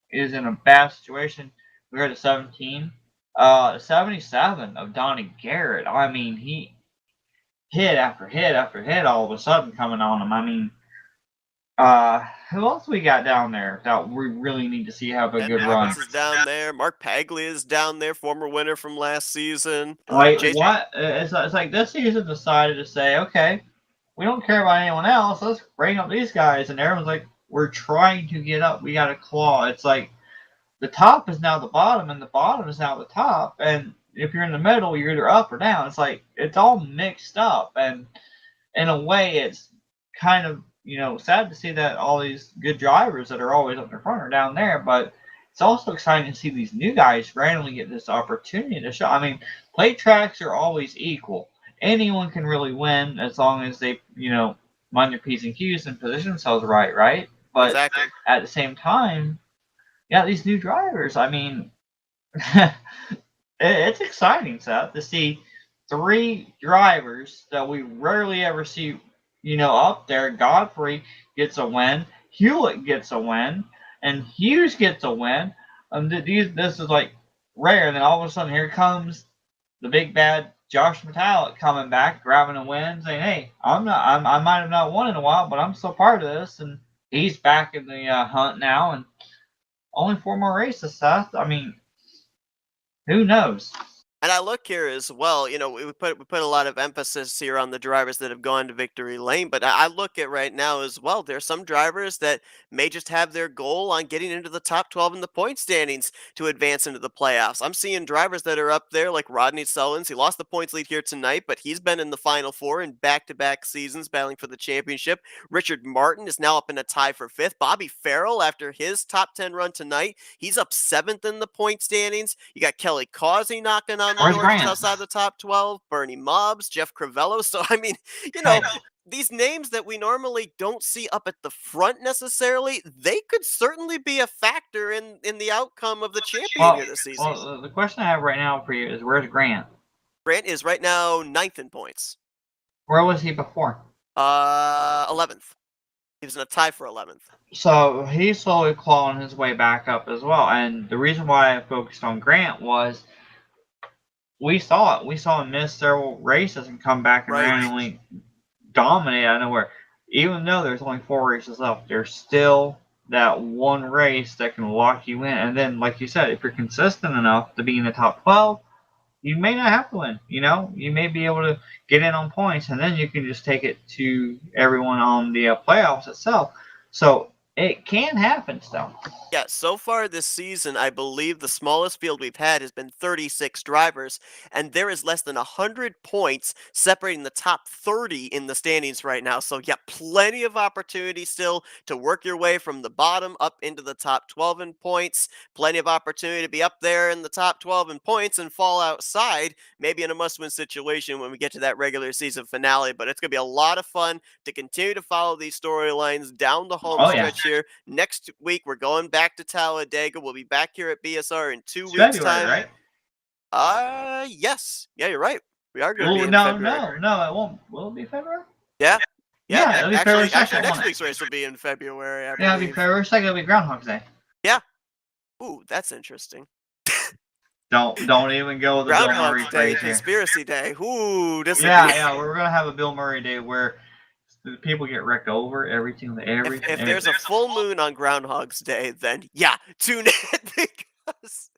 is in a bad situation, we're at 17. 77 of Donnie Garrett. I mean, he hit after hit after hit all of a sudden coming on him. I mean, who else we got down there that we really need to see have a Ben good run? Roberts is down there. Mark Paglia is down there, former winner from last season. Like Jason, what? It's like this season decided to say, okay, we don't care about anyone else. Let's bring up these guys, and everyone's like, we're trying to get up. We got a claw. It's like the top is now the bottom, and the bottom is now the top. And if you're in the middle, you're either up or down. It's like it's all mixed up, and in a way, it's kind of sad to see that all these good drivers that are always up in front are down there. But it's also exciting to see these new guys randomly get this opportunity to show. I mean, plate tracks are always equal. Anyone can really win as long as they mind their P's and Q's and position themselves right? But exactly. at the same time, yeah, these new drivers. I mean, it's exciting, Seth, to see 3 drivers that we rarely ever see, up there. Godfrey gets a win, Hewlett gets a win, and Hughes gets a win. This is like rare. And then all of a sudden, here comes the big bad Josh Metallic coming back, grabbing a win, saying, "Hey, I might have not won in a while, but I'm still part of this." And he's back in the hunt now, and only 4 more races, Seth. I mean, who knows? And I look here as well, we put a lot of emphasis here on the drivers that have gone to victory lane, but I look at right now as well. There's some drivers that may just have their goal on getting into the top 12 in the point standings to advance into the playoffs. I'm seeing drivers that are up there like Rodney Sullins. He lost the points lead here tonight, but he's been in the Final Four in back-to-back seasons battling for the championship. Richard Martin is now up in a tie for 5th. Bobby Farrell, after his top 10 run tonight, he's up 7th in the point standings. You got Kelly Causey knocking on the door just outside the top 12, Bernie Mobbs, Jeff Crivello. So, I mean, these names that we normally don't see up at the front necessarily, they could certainly be a factor in the outcome of the champion here this season. Well, the question I have right now for you is, where's Grant? Grant is right now 9th in points. Where was he before? 11th. He was in a tie for 11th. So he's slowly clawing his way back up as well. And the reason why I focused on Grant was we saw it. We saw him miss several races and come back and randomly dominate out of nowhere. Even though there's only 4 races left, there's still that one race that can lock you in. And then, like you said, if you're consistent enough to be in the top 12, you may not have to win. You may be able to get in on points, and then you can just take it to everyone on the playoffs itself. So it can happen still. Yeah, so far this season, I believe the smallest field we've had has been 36 drivers, and there is less than 100 points separating the top 30 in the standings right now. So, yeah, plenty of opportunity still to work your way from the bottom up into the top 12 in points. Plenty of opportunity to be up there in the top 12 in points and fall outside, maybe in a must-win situation when we get to that regular season finale. But it's going to be a lot of fun to continue to follow these storylines down the home stretch here. Next week, we're going back to Talladega. We'll be back here at BSR in 2 weeks' February, time. Right? Yes. Yeah, you're right. We are going to be in no, February. No, it won't. Will it be February? Yeah. Yeah, it'll be February 2nd, actually, next won't it? week's race will be in February, I Yeah, it'll be believe. February 2nd. It'll be Groundhog's Day. Yeah. Ooh, that's interesting. Don't even go with the Bill Murray Groundhog's Day, phrase here. Conspiracy Day. Ooh, this Yeah, we're gonna have a Bill Murray Day where the people get wrecked over every single day. If there's a full moon on Groundhog's Day, then yeah, tune in because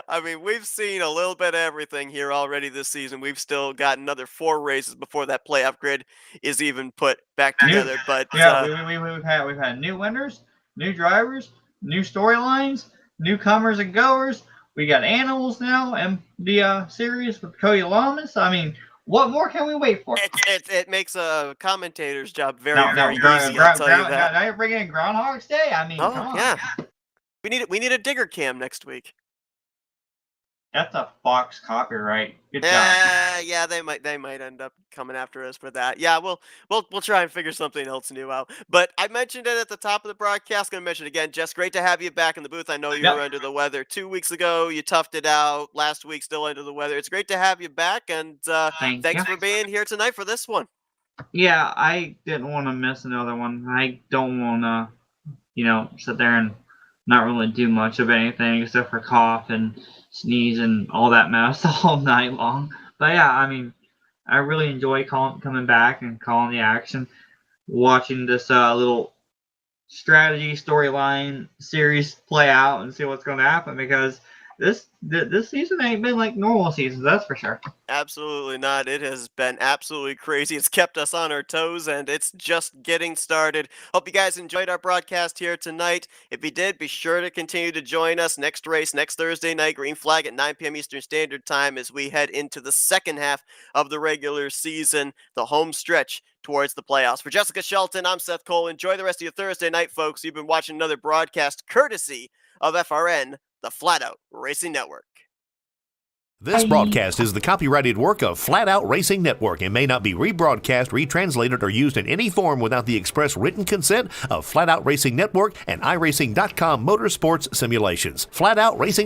I mean we've seen a little bit of everything here already this season. We've still got another 4 races before that playoff grid is even put back together. But we've had new winners, new drivers, new storylines, newcomers and goers. We got animals now and the series with Cody Lamas. I mean, what more can we wait for? It makes a commentator's job very No, easy. I'll tell you that. now you're bringing in Groundhog's Day. I mean, Oh come on. yeah. We need a digger cam next week. That's a Fox copyright. Good job. Yeah, they might end up coming after us for that. Yeah, we'll try and figure something else new out. But I mentioned it at the top of the broadcast. Gonna mention it again. Jess, great to have you back in the booth. I know you were under the weather 2 weeks ago. You toughed it out. Last week, still under the weather. It's great to have you back, and thanks for being here tonight for this one. Yeah, I didn't want to miss another one. I don't want to, sit there and not really do much of anything except for cough and sneeze and all that mess all night long. But yeah, I mean, I really enjoy coming back and calling the action, watching this little strategy storyline series play out and see what's going to happen, because this season ain't been like normal seasons, that's for sure. Absolutely not. It has been absolutely crazy. It's kept us on our toes, and it's just getting started. Hope you guys enjoyed our broadcast here tonight. If you did, be sure to continue to join us next race, next Thursday night, green flag at 9 p.m. Eastern Standard Time, as we head into the second half of the regular season, the home stretch towards the playoffs. For Jessica Shelton, I'm Seth Cole. Enjoy the rest of your Thursday night, folks. You've been watching another broadcast courtesy of FRN, the Flatout Racing Network. This broadcast is the copyrighted work of Flatout Racing Network and may not be rebroadcast, retranslated, or used in any form without the express written consent of Flatout Racing Network and iRacing.com Motorsports Simulations. Flatout Racing Network.